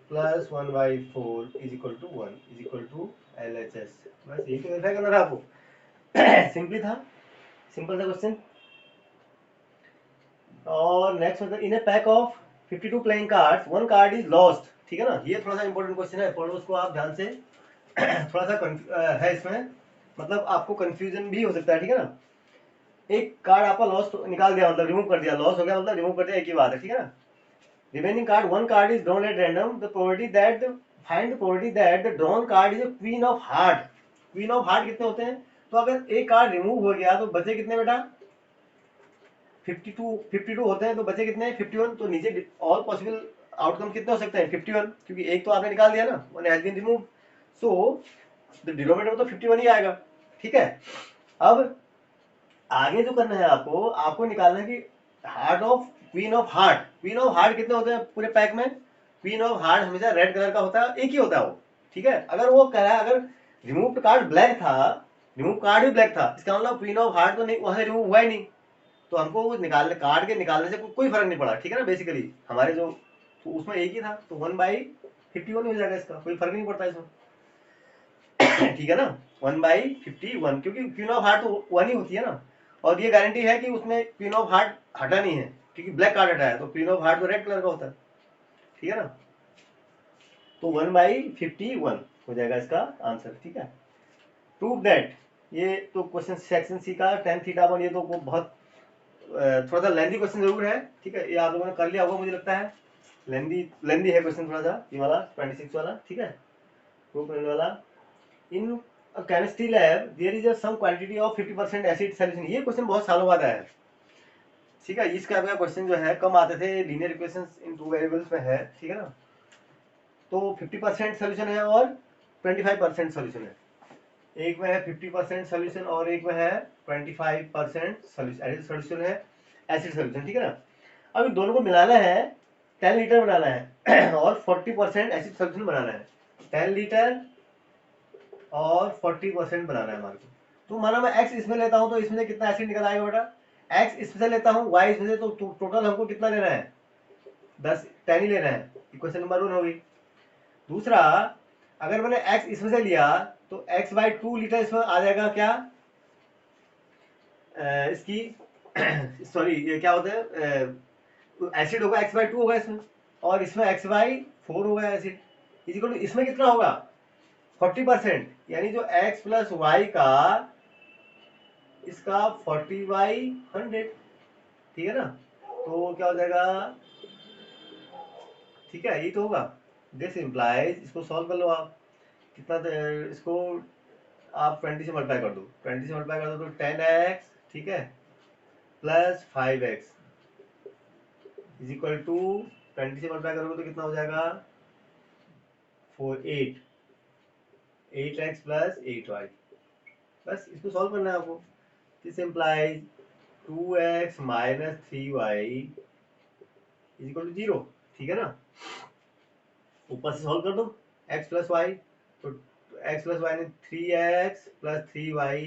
+ 1/4 = 1 = LHS। बस यही तो वेरीफाई करना था आपको। सिंपली था, सिंपल सा क्वेश्चन। और नेक्स्ट होता है, in a pack of 52 playing cards, one card is lost, ठीक है ना। ये थोड़ा सा इंपॉर्टेंट क्वेश्चन है, पढ़ो उसको आप ध्यान से। थोड़ा सा है इसमें, मतलब आपको कंफ्यूजन भी हो सकता है, ठीक है ना। एक कार्ड आपका लॉस्ट निकाल दिया, मतलब रिमूव कर दिया, लॉस हो गया मतलब रिमूव कर दिया, एक ही बात है, ठीक है ना। Remaining card, one card is drawn at random, the probability that find the probability that the drawn card is a queen of heart. Queen of heart कितने होते हैं? तो अगर एक कार्ड रिमूव हो गया तो बचे कितने बेटा? 52 होते हैं, तो बचे कितने? 51। तो नीचे ऑल पॉसिबल आउटकम कितने हो सकते हैं 51, क्योंकि एक तो आपने निकाल दिया ना, one has been remove, so the denominator तो 51 ही आएगा। ठीक है, अब आगे जो करना है आपको, आपको निकालना है कि heart of queen of heart, queen of heart कितने होते हैं पूरे पैक में, क्वीन ऑफ हार्ट हमेशा रेड कलर का होता है, एक ही होता है वो। ठीक है, अगर वो कह रहा है अगर रिमूव कार्ड ब्लैक था, रिमूव कार्ड भी ब्लैक था, इसका मतलब क्वीन ऑफ हार्ट तो नहीं, वहां से रिमूव हुआ ही नहीं, तो हमको वो निकालने, कार्ड के निकालने से कोई फर्क नहीं पड़ा। ठीक है ना, बेसिकली हमारे जो, तो उसमें एक ही था, तो 1/51 हो जाएगा, इसका कोई फर्क नहीं पड़ता इसमें। ठीक है ना, 1/51, क्योंकि क्वीन ऑफ हार्ट तो 1 ही होती है ना, और ये गारंटी है कि उसमें क्वीन ऑफ हार्ट हटा नहीं है, क्योंकि ब्लैक कार्ड हटा है, तो क्वीन ऑफ हार्ट तो रेड कलर का होता है। ठीक है ना, तो 1/51 हो जाएगा इसका आंसर। ठीक है, प्रूव दैट, ये तो क्वेश्चन सेक्शन सी का tan θ1, ये तो बहुत थोड़ा सा लेंदी क्वेश्चन जरूर है। ठीक है, ये आप लोगों ने कर लिया होगा मुझे लगता है, लेंदी है क्वेश्चन थोड़ा सा, ये वाला 26 वाला। ठीक है, प्रूव करने वाला, in chemistry lab there is some quantity of 50% acid solution, ये क्वेश्चन बहुत सालों बाद आया है। ठीक है, इसका क्वेश्चन जो है कम आते थे, लीनियर इक्वेशंस इन टू वेरिएबल्स में है। ठीक है ना, तो 50% सोल्यूशन है और 25% सोल्यूशन है, एक में है 50% सोल्यूशन और एक में है 25% सोल्यूशन है, एसिड सोल्यूशन। ठीक है ना, अब इन दोनों को मिलाना है, 10 लीटर बनाना है और 40% एसिड सोल्यूशन बनाना है, 10 लीटर और 40% बनाना है हमारे को। तो माना मैं x इसमें लेता हूं, तो इसमें से कितना एसिड निकल आएगा बेटा, x इसमें से लेता हूं, y इसमें से, तो टोटल हमको कितना लेना है, 10 ही लेना है। इक्वेशन नंबर 1 होगी। दूसरा, अगर मैंने x इसमें से लिया तो x/2 लीटर इसमें आ जाएगा क्या, इसकी सॉरी ये क्या होता है, एसिड होगा x/2 होगा इसमें, और इसमें x/4 होगा एसिड, इक्वल टू इसमें कितना होगा 40%, यानी जो x प्लस वाई का, इसका 40/100। ठीक है ना, तो क्या हो जाएगा, ठीक है, यही तो होगा। दिस इम्प्लाइज, इसको सॉल्व कर लो आप, कितना इसको आप 20 से मल्टीप्लाई कर दो, 20 से मल्टीप्लाई कर दो तो 10x, ठीक है, plus 5x is equal to, 20 से मल्टीप्लाई करोगे तो कितना हो जाएगा 8x प्लस 8y, बस इसको सॉल्व करना है आपको। This implies 2x minus 3y is equal to 0। ठीक है ना, ऊपर से सॉल्व कर दो x प्लस वाई, तो x प्लस वाई ने 3x plus 3y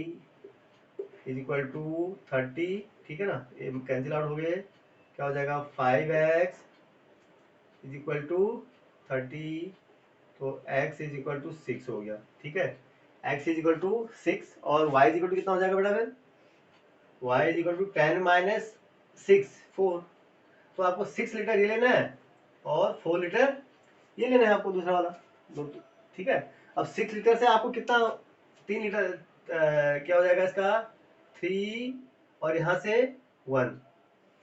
is equal to 30। ठीक है ना, ये कैंसिल आउट हो गए, क्या हो जाएगा 5x इज इक्वल टू 30, तो x इज इक्वल टू 6 हो गया। ठीक है, x इज इक्वल टू 6 और y इज इक्वल टू कितना हो जाएगा बेटा, फिर y is equal to 10 minus 6 4, तो आपको 6 लीटर ये लेना है और 4 लीटर ये लेना है आपको, दूसरा वाला ठीक है, अब 6 लीटर से आपको कितना, 3 लीटर क्या हो जाएगा इसका 3, और यहाँ से 1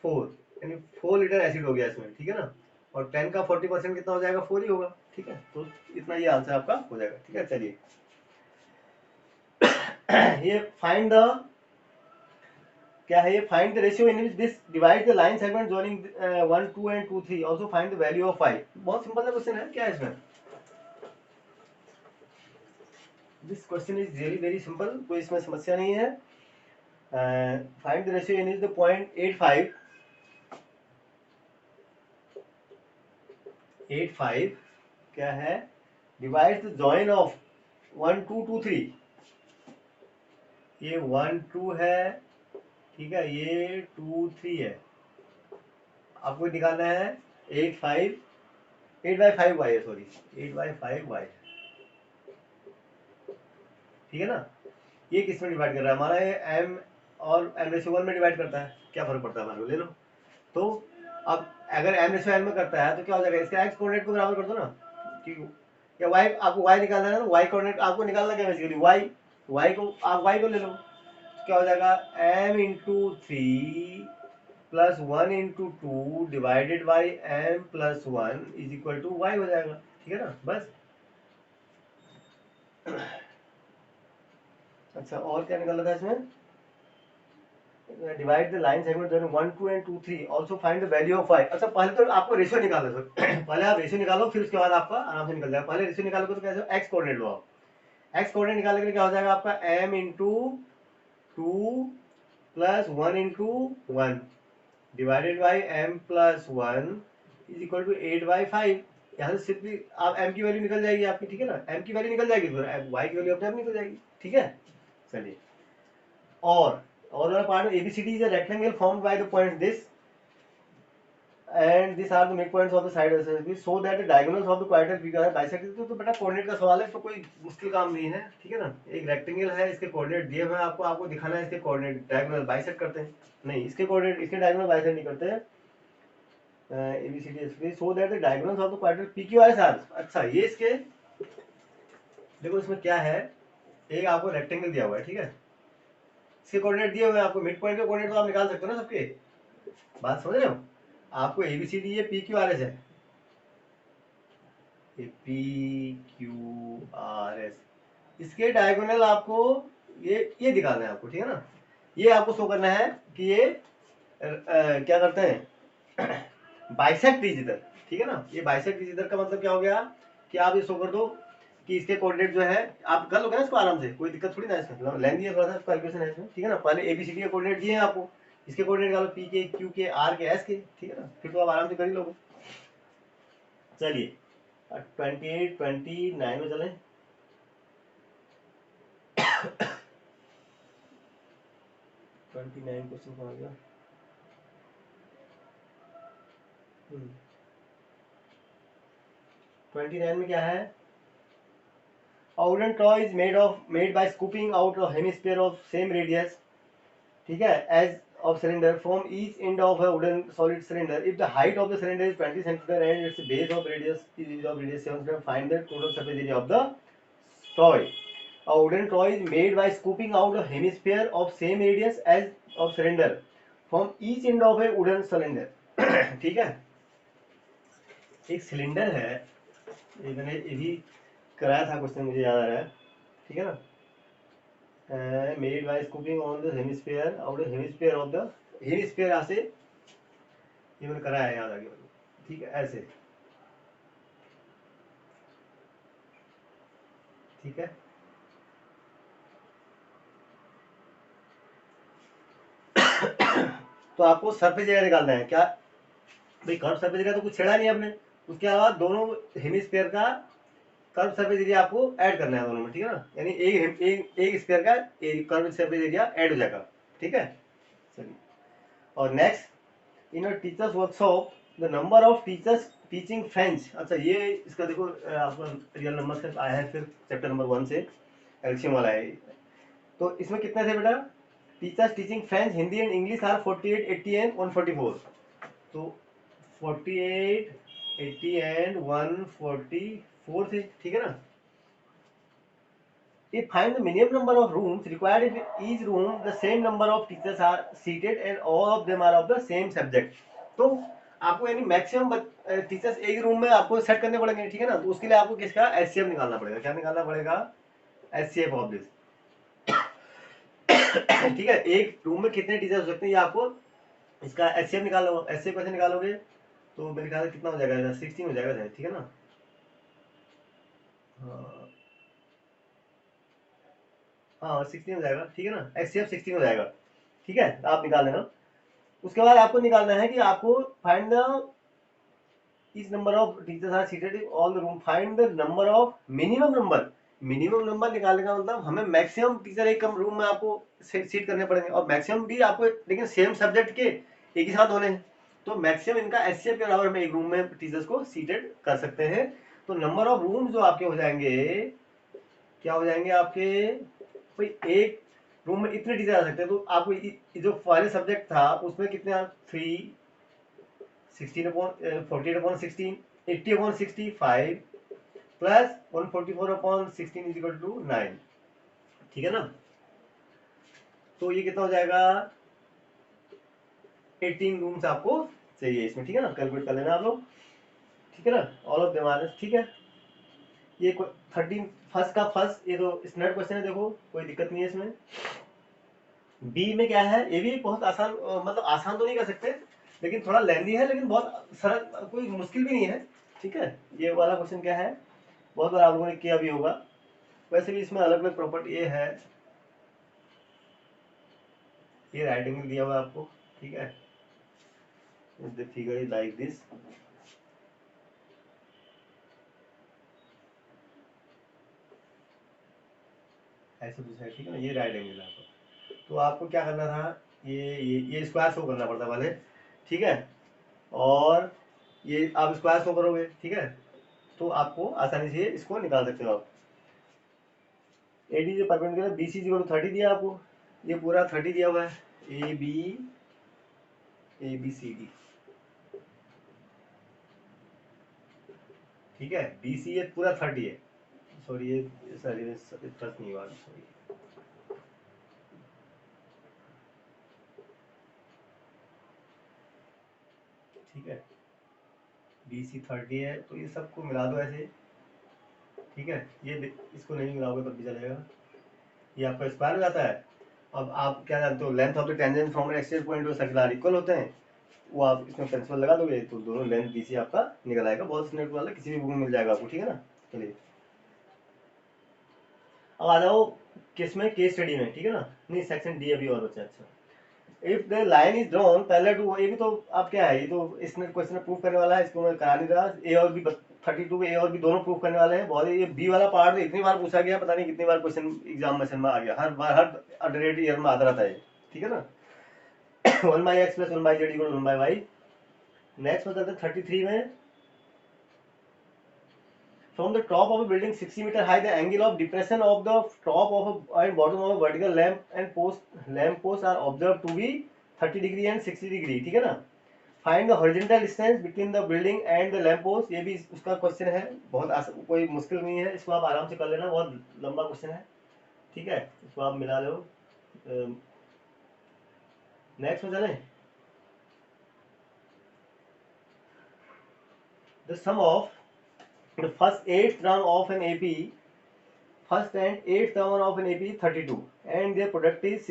4, यानी 4 लीटर एसिड हो गया इसमें। ठीक है ना, और 10 का 40% कितना हो जाएगा 4 ही होगा। ठीक है, तो इतना ये आंसर आपका हो जाएगा। ठीक है, चलिए ये फाइंड द, क्या है ये, find the ratio in which this divide the line segment joining 1 2 and 2 3, also find the value of phi. बहुत सिंपल सा क्वेश्चन है, क्या है इसमें, this question is really very simple, कोई इसमें समस्या नहीं है। Find the ratio in is the 0.85 क्या है, डिवाइड द जॉइन ऑफ 1 2 2 3, ये 1 2 है, ठीक है, ये 2 3 है, आपको निकालना है 8/5y है, सॉरी 8/5y। ठीक है ना, ये किस में डिवाइड कर रहा है, हमारा ये m और m/1 में डिवाइड करता है, क्या फर्क पड़ता है हमारे को, ले लो। तो अब अगर m/n में करता है तो क्या हो जाएगा, इसका x कोऑर्डिनेट को बराबर कर दो ना, क्यों, या y, आपको y निकालना है ना, y कोऑर्डिनेट आपको निकालना क्या बेसिकली, y को आप y को ले लो, तो क्या हो जाएगा m into 3 plus 1 into 2 divided by m plus 1 is equal to y हो जाएगा। ठीक है ना, बस। अच्छा, और क्या निकालना था इसमें, divide the line segment 1 2 and 2 3 also find the value of y। अच्छा पहले तो आपको रेशियो निकालना है सर। पहले आप रेशियो निकालो, फिर उसके बाद आपका आराम से निकल जाएगा। पहले रेशियो निकालोगे तो कैसे, x कोऑर्डिनेट लो आप। x कोऑर्डिनेट निकालने के लिए क्या हो जाएगा आपका, m into 2 plus 1 into 1 divided by m plus 1 is equal to 8/5। यहाँ से सिर्फ आप m की वैल्यू निकल जाएगी आपकी, ठीक है ना, m की वैल्यू निकल जाएगी तो y की वैल्यू अपने आप निकल जाएगी, ठीक है। चलिए, और वाला पार्ट में ABCD is a rectangle formed by the points this and these are the midpoints of the side so that the diagonals of the quadrilateral figure are bisected। तो बेटा कोऑर्डिनेट का सवाल है तो कोई मुश्किल काम नहीं है, ठीक है ना। एक रेक्टेंगल है, इसके कोऑर्डिनेट दिए हुए हैं आपको, आपको दिखाना है इसके कोऑर्डिनेट डायगोनल बाइसेक्ट करते हैं, नहीं इसके कोऑर्डिनेट इसके डायगोनल बाइसेक्ट नहीं करते हैं। ABCD so that the diagonals of the quadrilateral PQRS are। अच्छा ये इसके देखो इसमें क्या है, एक आपको रेक्टेंगल दिया हुआ है, ठीक है, इसके कोऑर्डिनेट दिए हुए हैं आपको, मिड पॉइंट के कोऑर्डिनेट तो आप निकाल सकते हो ना सबके, बात समझ रहे हो। आपको ABCD ये PQRS है, ये PQRS, इसके डायगोनल आपको ये दिखाना है आपको, ठीक है ना। ये आपको शो करना है कि ये क्या करते हैं बाइसेक्ट ईच अदर, ठीक है ना। ये बाइसेक्ट ईच अदर का मतलब क्या हो गया कि आप ये शो कर दो कि इसके कोऑर्डिनेट जो है, आप कर लोगे ना इसको आराम से, कोई दिक्कत थोड़ी ना इसमें, लेंदी है थोड़ा सा कैलकुलेशन है इसमें, ठीक है ना। पहले ABCD के कोऑर्डिनेट दिए हैं आपको, इसके कोऑर्डिनेट निकालो P के, Q के, R के, S के, ठीक है ना, फिर तो आप आराम से कर ही लोगे। चलिए 28 29 में चलें। क्वेश्चन कहाँ गया। 29 में क्या है, a wooden toy is made by scooping out a hemisphere of same radius, ठीक है, as of cylinder from each end of a wooden solid cylinder. If the height of the cylinder is 20 cm and its base of radius is of radius 7 cm, find the total surface area of the toy. A wooden toy is made by scooping out a hemisphere of same radius as of cylinder from each end of a wooden cylinder। ठीक है, एक cylinder है, ये मैंने ये भी कराया था क्वेश्चन, मुझे याद आ रहा है, ठीक है ना। Made by scooping on the hemisphere of the hemisphere of the hemisphere, ऐसे ये मैंने कराया है, याद आ गया, ठीक है, ऐसे, ठीक है। तो आपको सरफेस एरिया निकालना है क्या भाई, कर्व सरफेस एरिया तो कुछ छेड़ा नहीं आपने, उसके अलावा दोनों हेमिस्फीयर का कर्व सरफेस एरिया आपको ऐड करना है दोनों में, ठीक है ना, यानी एक स्फीयर का कर्व सरफेस एरिया ऐड हो जाएगा, ठीक है। चलिए, और next, in teachers workshop the number of teachers teaching French. अच्छा ये इसका देखो आपका रियल नंबर से आया है, फिर चैप्टर नंबर 1 से एलसीएम वाला है। तो इसमें कितने थे बेटा, teachers teaching French Hindi and English are 48 80 and 144। तो 48 80 एंड 144 थे, ठीक है ना। If find the minimum number of rooms required in each room, the same number of teachers are seated and all of them are of the same subject। तो आपको यानी maximum teachers एक room में आपको सेट करने पड़ेंगे, ठीक है ना। तो उसके लिए आपको किसका एचसीएफ निकालना पड़ेगा, क्या निकालना पड़ेगा, एचसीएफ ऑफ दिस। ठीक है, एक रूम में कितने टीचर हो सकते हैं, ये आपको इसका एचसीएफ निकालो। एचसीएफ कैसे निकालोगे, तो मेरे ख्याल से कितना हो जाएगा, 16 हो जाएगा, ठीक है ना। हाँ 16 हो जाएगा, ठीक है ना, एचसीएफ 16 हो जाएगा, ठीक है, तो आप निकाल लेना। उसके बाद आपको निकालना है कि आपको फाइंड द इस number of teachers are seated in all the room, find the number of minimum number. Minimum number निकालने का मतलब हमें मैक्सिमम टीचर एक कम रूम में आपको सीट करने पड़ेंगे, और मैक्सिमम भी आपको लेकिन सेम सब्जेक्ट के एक ही साथ होने हैं। तो मैक्सिमम इनका एचसीएफ के बराबर में एक रूम में टीचर्स को सीटेड कर सकते हैं। तो नंबर ऑफ रूम जो आपके हो जाएंगे, क्या हो जाएंगे आपके, भाई एक रूम में इतने टीचर आ सकते हैं। तो आपको जो पहले सब्जेक्ट था उसमें कितने 3 16 upon 48 upon 16 80 upon 65 plus 144 upon 16 is equal to 9, ठीक है ना। तो ये कितना हो जाएगा, 18 रूम्स आपको चाहिए इसमें, ठीक है ना, कैलकुलेट कर लेना आप लोग, ठीक है ना, ऑल ऑफ देम आर, ठीक है। ये 13 फर्स्ट का फर्स्ट, ये तो स्टैंडर्ड क्वेश्चन है, देखो कोई दिक्कत नहीं है इसमें। बी में क्या है, ये भी बहुत आसान, मतलब आसान तो नहीं कर सकते, लेकिन थोड़ा लेंदी है, लेकिन बहुत सरल, कोई मुश्किल भी नहीं है। ठीक है, ये वाला क्वेश्चन क्या है, बहुत बार आप लोगों ने किया भी होगा। वैसे भी इसमें अलग अलग प्रॉपर्टी ये है, ये राइट एंगल दिया हुआ है आपको। ठीक है, the figure is like this. ऐसे पूछा है, ठीक है ना, ये राइट एंगल है आपका। तो आपको क्या करना था, ये स्क्वायर शो करना पड़ता पहले। ठीक है, और ये आप स्क्वायर शो करोगे, ठीक है, तो आपको आसानी से इसको निकाल सकते हो आप। एडी जो परपेंडिकुलर बी सी जी 30 दिया आपको, ये पूरा 30 दिया हुआ है, ए बी सी डी। ठीक है, बी सी ये पूरा 30 है। सॉरी, ये सॉरी टच नहीं हुआ, सॉरी। ठीक है, बी सी 30 है, तो ये सबको मिला दो ऐसे। ठीक है, ये इसको नहीं मिलाओगे तब भी चलेगा, ये आपका स्क्वायर हो जाता है। अब आप क्या जानते हो, length of the tangent from axial point two circular equal होते हैं, वो आप इसमें प्रिंसिपल लगा दोगे तो दोनों लेंथ बीसी आपका निकल आएगा। बहुत स्नेट वाला किसी भी बुक में मिल जाएगा आपको। ठीक है ना, चलिए अब आ जाओ किस में, केस स्टडी में। ठीक है ना, नहीं सेक्शन डी अभी और बचा। अच्छा, if the line is drawn parallel to, ये भी तो आप क्या है, ये तो इसने क्वेश्चन प्रूव करने वाला है, इसको मैं करा नहीं रहा। ए और बी 32 ए और बी दोनों प्रूव करने वाले हैं। बहुत ये बी वाला पार्ट इतनी बार पूछा गया, पता नहीं कितनी बार क्वेश्चन एग्जामिनेशन में आ गया, हर बार हर अल्टरनेट ईयर में आता रहता है। ठीक है ना, 1/x + 1/z = 1/y। नेक्स्ट में चलते हैं 33 में, from the top of a building 60 meter high, the angle of depression of the top of a and bottom of a vertical lamp post are observed to be 30 degree and 60 degree। ठीक है ना, find the horizontal distance between the building and the lamp post. ये भी उसका question है, बहुत कोई मुश्किल नहीं है, इसको आप आराम से कर लेना, बहुत लंबा क्वेश्चन है। ठीक है, इसको आप मिला लो। नेक्स्ट में चलें, the sum of the first 8 term of an AP, first and 8 term of an AP 32 and their product is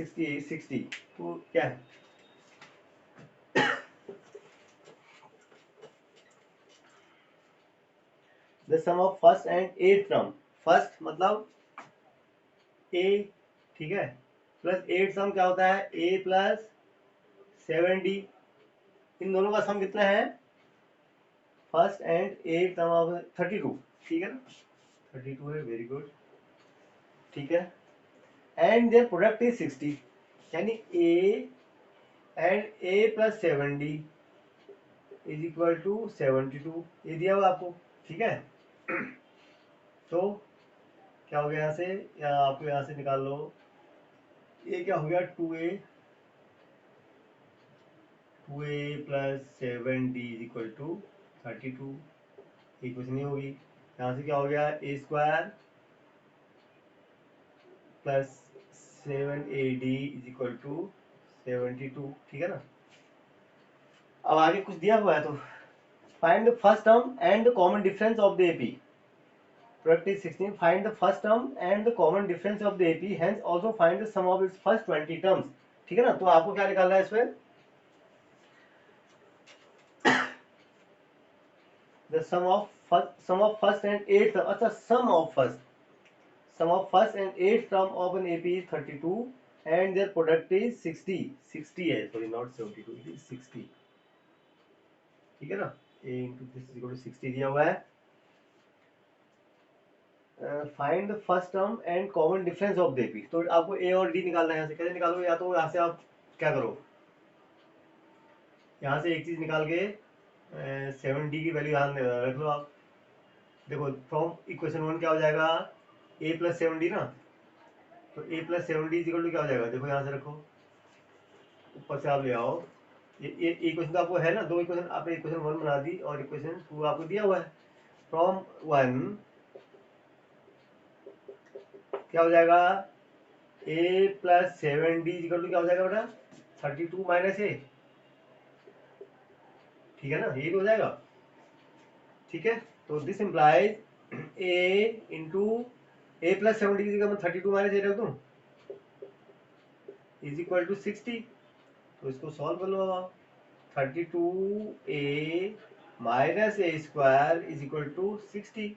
60। तो क्या है, the sum of first and 8 term, first मतलब ए, ठीक है, प्लस 8 सम क्या होता है, ए प्लस 7d। इन दोनों का सम कितना है, फर्स्ट एंड 8 सम ऑफ 32। ठीक है ना, 32 है, वेरी गुड। ठीक है, एंड देयर प्रोडक्ट इज 60, यानी A and A plus 7d is equal to 72। ये दिया हुआ आपको। ठीक है, तो क्या हो गया यहाँ से, या आपको यहाँ से निकाल लो, ये क्या हो गया, 2a plus 7d is equal to 32। ये कुछ नहीं होगी, यहाँ से क्या हो गया, A square plus 7ad is equal to 72। ठीक है ना, अब आगे कुछ दिया हुआ है, तो find the first term and the common difference of the AP, product is 16। Find the first term and the common difference of the AP, hence also find the sum of its first 20 terms. ठीक है ना, तो आपको क्या निकालना है इसमें, the sum of first and 8, अच्छा sum of first and 8th term of an AP is 32 and their product is 60। 60 है, sorry not 72, it is 60। ठीक है ना, a into this is equal to 60 दिया हुआ है। Find the first term and common difference of the AP, तो आपको a और d निकालना है। यहाँ से कैसे निकालोगे, या तो यहाँ से आप क्या करो, यहाँ से एक चीज निकाल के 7d की वैल्यू यहाँ रख लो आप। देखो फ्रॉम इक्वेशन 1 क्या हो जाएगा, a प्लस 7d ना, तो a plus 7d is equal to क्या हो जाएगा, देखो यहाँ से रखो, ऊपर से आप ले आओ। ये इक्वेशन तो आपको है ना, दो इक्वेशन आपने इक्वेशन 1 बना दी और इक्वेशन 2 आपको दिया हुआ है। फ्रॉम 1 क्या हो जाएगा, a plus 7d equal to क्या हो जाएगा बेटा, 32 माइनस a। ठीक है ना, ये हो जाएगा। ठीक है, तो this implies a into A plus 7d की जगह मैं 32 माइनस a रख दूं, इज इक्वल टू 60। तो इसको सॉल्व कर लो आप। 32a minus A square is equal to 60।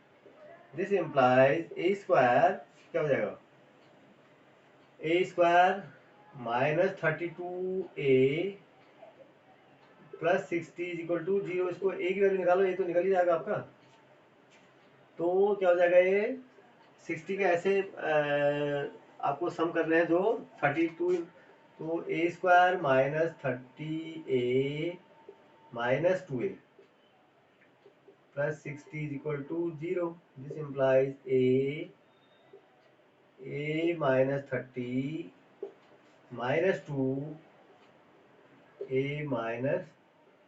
This implies A square क्या हो जाएगा, A square minus 32a plus 60 is equal to 0। इसको ए की वैल्यू निकालो, ये तो निकल ही जाएगा आपका। तो क्या हो जाएगा, ये 60 के ऐसे आपको सम कर रहे हैं जो 32, तो A square minus 30a minus 2a plus 60 is equal to 0। This implies a minus 30 minus 2 a minus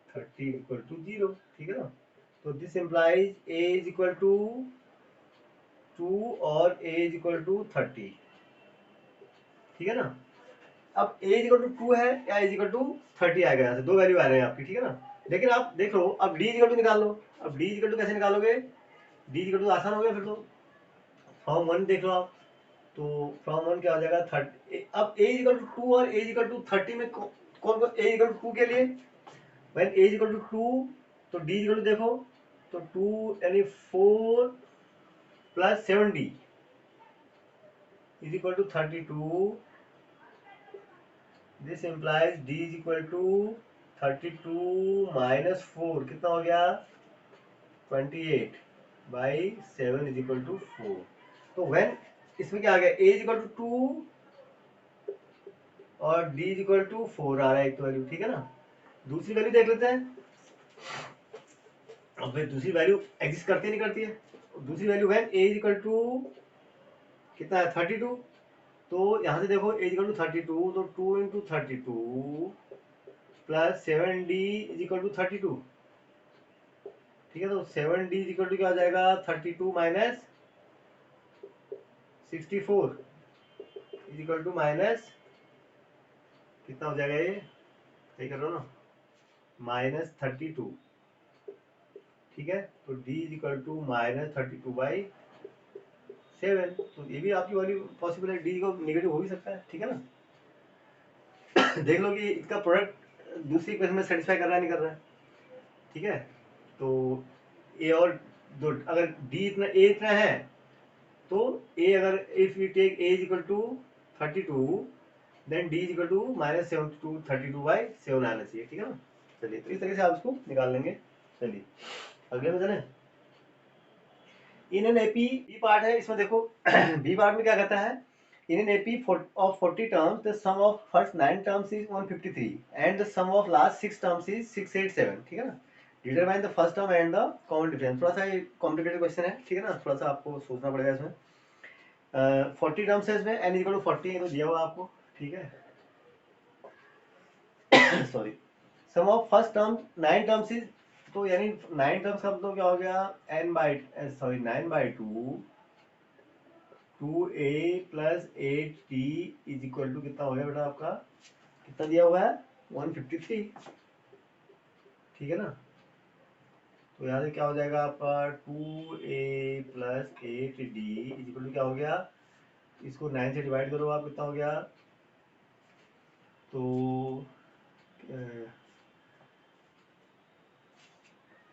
30 equal to 0। ठीक है ना। तो this implies a is equal to 2 और a इज इक्वल टू 30। ठीक है ना। अब a इज इक्वल टू 2 है या इज इक्वल टू 30 आएगा, यहाँ से दो वैल्यू आ रहे हैं आपकी। ठीक है ना। लेकिन आप देख लो, अब d इज इक्वल टू निकाल लो। अब d इज इक्वल टू कैसे निकालोगे, d इज इक्वल टू आसान हो गया फिर तो। फॉर्म 1 देख लो आप। तो फ्रॉम 1 क्या हो जाएगा 30। अब a इज इक्वल टू 2 और a इज इक्वल टू 30 में कौन कौन a इज इक्वल टू 2 के लिए, when a is equal to 2 तो d इज इक्वल टू देखो, तो 2 यानी 4 plus 7d is equal to 32। This implies d is equal to 32 minus 4 कितना हो गया 28 बाई 7 इज इक्वल टू 4। तो व्हेन इसमें क्या आ गया, a इज इक्वल टू 2 और d इज इक्वल टू 4 आ रहा है एक तो वैल्यू। ठीक है ना। दूसरी वैल्यू देख लेते हैं। अब भाई दूसरी वैल्यू एग्जिस्ट करती है नहीं करती है। दूसरी value when a is equal to कितना है 32। तो यहाँ से देखो a इज इक्वल टू 32, तो 2 into 32 plus 7d is equal to 32। ठीक है। तो 7d इज इक्वल टू क्या हो जाएगा 32 minus 64 is equal to minus कितना हो जाएगा, ये सही कर रहा हूँ ना, माइनस 32। ठीक है। तो d is equal to minus 32 by 7। तो ये भी आपकी वैल्यू पॉसिबल है, d को नेगेटिव हो भी सकता है। ठीक है ना। देख लो कि इसका प्रोडक्ट दूसरी इक्वेशन में सेटिस्फाई कर रहा है नहीं कर रहा है। ठीक है। तो a और दो, अगर d इतना a इतना है तो a अगर if we take a is equal to 32 then d is equal to minus 32 by 7 आना चाहिए। ठीक है ना। चलिए, तो इस तरीके से आप इसको निकाल लेंगे। चलिए अगले में चलें। In an AP B part है, इसमें देखो बी पार्ट में क्या कहता है, in an AP of 40 terms the sum of first 9 terms is 153 and the sum of last 6 terms is 687। ठीक है ना। Determine the first term and the common difference. थोड़ा सा ये कॉम्प्लिकेटेड क्वेश्चन है। ठीक है ना। थोड़ा सा आपको सोचना पड़ेगा इसमें। 40 टर्म्स है इसमें, एन इक्वल टू 40 है तो दिया हुआ आपको। ठीक है। Sorry, sum of first term 9 terms is, तो यानी 9 टर्म्स का मतलब क्या हो गया, n by sorry 9 by 2 2a plus 8t is equal to कितना हो गया बेटा आपका, कितना दिया हुआ है 153। ठीक है ना। तो यहाँ से क्या हो जाएगा आपका 2a plus 8d is equal to क्या हो गया, इसको 9 से डिवाइड करो आप, कितना हो गया, तो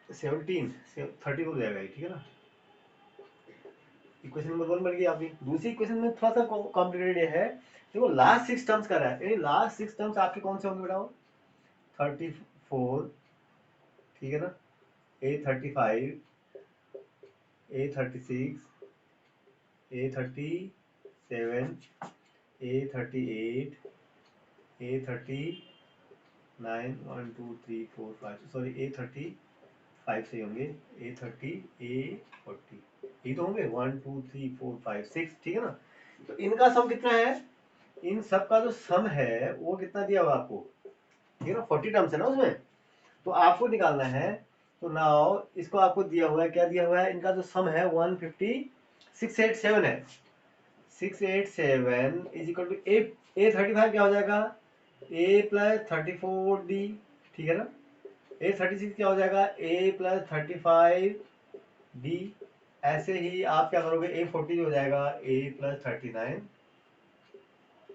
17 30 हो जाएगा। ठीक है ना। इक्वेशन नंबर 1 बन गई आपकी। दूसरी इक्वेशन में थोड़ा सा कॉम्प्लिकेटेड ये है, देखो लास्ट 6 टर्म्स का रहा है, यानी लास्ट 6 टर्म्स आपके कौन से होंगे बेटा, 34, ठीक है ना, A35, A36, A37, A38, A39, 1 2 3 4 5, sorry A35 से होंगे, A30, A40, ये तो होंगे 1 2 3 4 5 6। ठीक है ना। तो इनका सम कितना है, इन सब का जो सम है वो कितना दिया हुआ आपको, ठीक है ना, 40 टर्म्स है ना उसमें, तो आपको निकालना है। तो नाउ इसको आपको दिया हुआ है, क्या दिया हुआ है, इनका जो सम है 15687 है। 687 इज इक्वल टू A35 क्या हो जाएगा, A प्लस 34D। ठीक है ना। A36 क्या हो जाएगा, A प्लस 35D। ऐसे ही आप क्या करोगे, A40 हो जाएगा A प्लस 39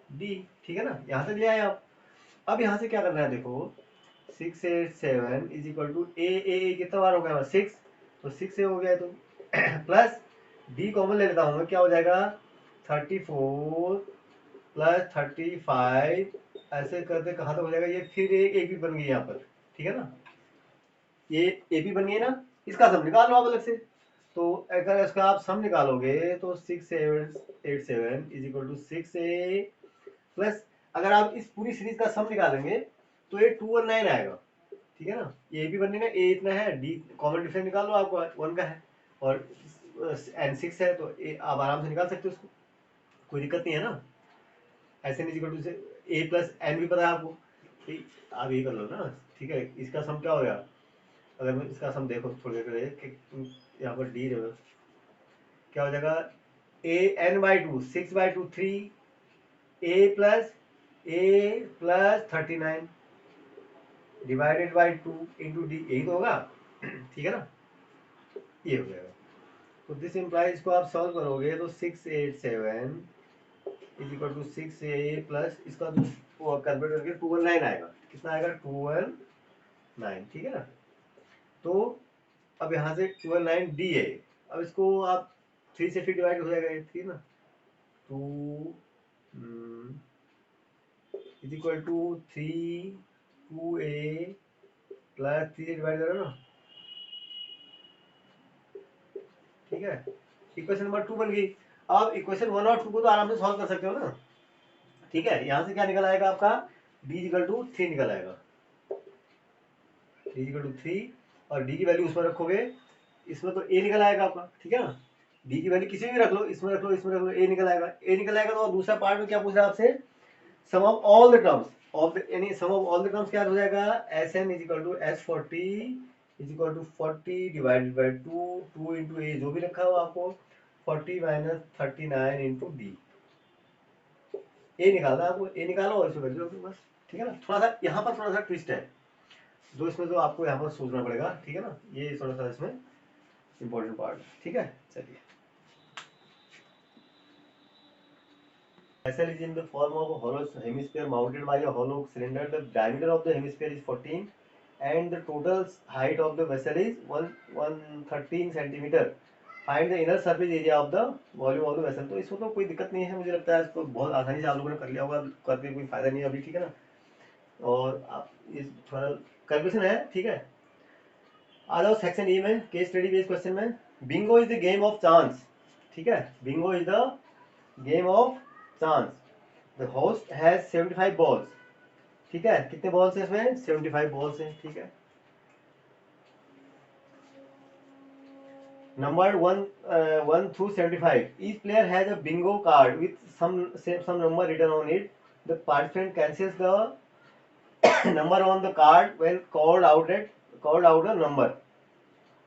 डी, ठीक है ना, यहाँ तक ले आए आप। अब यहाँ से क्या करना है, देखो 6 8 7 इज इक्वल टू ए कितना बार हो गया, 6, तो 6 से हो गया, तो प्लस डी कॉमन ले लेता हूँ मैं, क्या हो जाएगा 34 प्लस 35, ऐसे करते कहाँ तक हो जाएगा ये, फिर एक भी बन गई यहाँ पर, ठीक है ना, ये ए बी बन गई ना, इसका सम निकाल लो आप अलग से। तो अगर इसका आप सम निकालोगे तो 6 8 7 is equal to 6a plus, अगर आप इस पूरी सीरीज का सम निकालेंगे तो ये 219 आएगा, ठीक है ना, ये भी बनने का ए इतना है, डी कॉमन डिफरेंस निकाल लो, आपको 1 का है और एन 6 है, तो ए आप आराम से निकाल सकते हो उसको, कोई दिक्कत नहीं है ना। S N is equal to से ए प्लस एन भी पता है आपको, तो आप ये कर लो ना, ठीक है। इसका सम क्या हो गया, अगर मैं इसका सम देखो थोड़ी देर के, यहाँ पर डी रहे, क्या हो जाएगा A N by two, 6/2 3, A plus 39 divided by 2 into D, यही तो होगा, ठीक है ना, ये हो जाएगा। तो दिस इम्प्लाइज, इसको आप सॉल्व करोगे तो 687 is equal to 6a plus इसका जो कन्वर्ट करके 219 आएगा, कितना आएगा 219, ठीक है ना। तो अब यहाँ से 219 डी है, अब इसको आप 3 से फिर डिवाइड हो जाएगा, ये 3 ना, 2 is equal to 2a plus 3 से डिवाइड करो ना, ठीक है, इक्वेशन नंबर 2 बन गई। अब इक्वेशन 1 और 2 को तो आराम से सॉल्व कर सकते हो ना, ठीक है। यहाँ से क्या निकल आएगा आपका, d इक्वल टू 3 निकल आएगा, d इक्वल टू 3, और d की वैल्यू उसमें रखोगे, इसमें तो a निकल आएगा आपका, ठीक है ना, d की वैल्यू किसी में भी रख लो, इसमें रख लो, इसमें रख लो, a निकल आएगा, a निकल आएगा। तो दूसरा पार्ट में क्या पूछ रहा है आपसे, sum of all the terms of यानी sum of all the terms क्या हो जाएगा, Sn is equal to S40 is equal to 40 divided by 2 into A, जो भी रखा हो आपको, 40 माइनस 39 इंटू डी, ए निकालना है आपको, ए निकालो और इसको कर दो बस, ठीक है ना। थोड़ा सा यहाँ पर थोड़ा सा ट्विस्ट है, जो इसमें जो आपको यहाँ पर सोचना पड़ेगा, ठीक है ना, ये थोड़ा सा इसमें इंपॉर्टेंट पार्ट है, ठीक है। चलिए, vessel is in the form of a hollow hemisphere mounted by a hollow cylinder. The diameter of the hemisphere is 14 and the total height of the vessel is 113 centimeter. Find the inner surface area of the volume of the vessel. तो इसको तो कोई दिक्कत नहीं है, मुझे लगता है इसको बहुत आसानी से आप लोगों ने कर लिया होगा, करके कोई फायदा नहीं है अभी, ठीक है ना। और आप ये थोड़ा कैलकुलेशन है, ठीक है। आ जाओ सेक्शन ई में, केस स्टडी बेस्ड क्वेश्चन में। Bingo is the game of chance, ठीक है, Bingo is the game of chance. The host has 75 balls, ठीक है, कितने बॉल्स हैं इसमें, 75 बॉल्स हैं, ठीक है। Number 1 through 75, each player has a bingo card with some number written on it. The participant cancels the number on the card when called out a number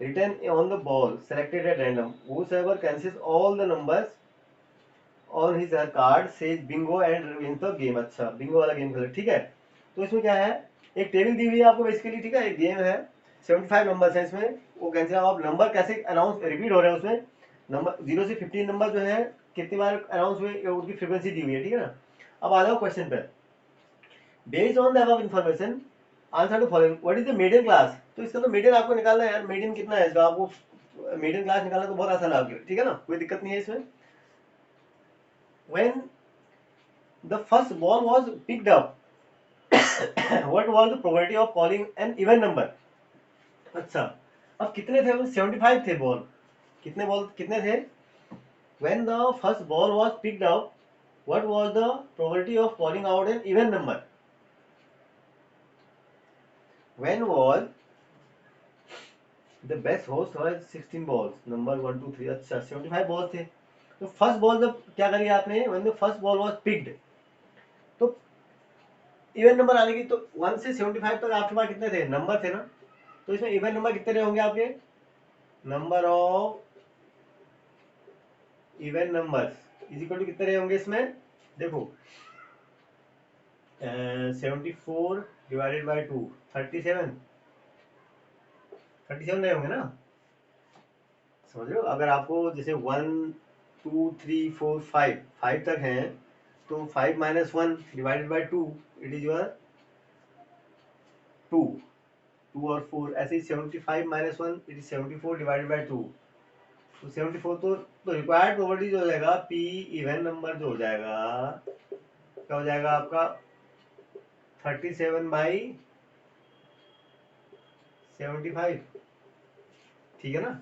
written on the ball selected at random. Whosoever cancels all the numbers on his card says bingo and wins the game. अच्छा, Bingo वाला game खेलो, ठीक है। तो इसमें क्या है, एक table दी हुई है आपको बेसिकली, ठीक है, एक गेम है, 75 नंबर्स हैं इसमें, वो कैंसिल, आप नंबर कैसे अनाउंस रिपीट हो रहे हैं उसमें, नंबर 0 से 15 नंबर जो है कितनी बार अनाउंस हुए, उनकी फ्रीक्वेंसी दी हुई है, ठीक है ना। अब आ जाओ क्वेश्चन पे, based on the above information answer to following, what is the middle class. तो इसका तो मिडिल आपको निकालना है यार, मिडिल कितना है इसका, आपको मिडिल क्लास निकालना तो बहुत आसान है आपके लिए, ठीक है ना, कोई दिक्कत नहीं है इसमें। when the first ball was picked up what was the probability of calling an even number। अच्छा, अब कितने थे, 75 थे बॉल, कितने थे, when the first ball was picked up what was the probability of calling out an even number, when was the best host was 16 balls, number 1 2 3, अच्छा 75 ball थे, तो फर्स्ट बॉल जब क्या करी आपने, when the first ball was picked, तो even number आने की, तो 1 से 75 तक आपके पास कितने थे, नंबर थे ना, तो इसमें इवन नंबर कितने होंगे आपके, number of even numbers is equal to कितने रहे होंगे इसमें, देखो 74 डिवाइडेड बाई 2 37 रहे होंगे ना, समझ रहे हो। अगर आपको जैसे 1 2 3 4 5 तक हैं, तो 5 minus 1 divided by 2, it is your 2, 2 और 4, ऐसे ही 75 minus 1 it is 74 divided by 2, तो 74, तो रिक्वायर्ड प्रोबेबिलिटी जो हो जाएगा पी इवन नंबर जो हो जाएगा, क्या हो जाएगा आपका 37 बाई 75, ठीक है ना।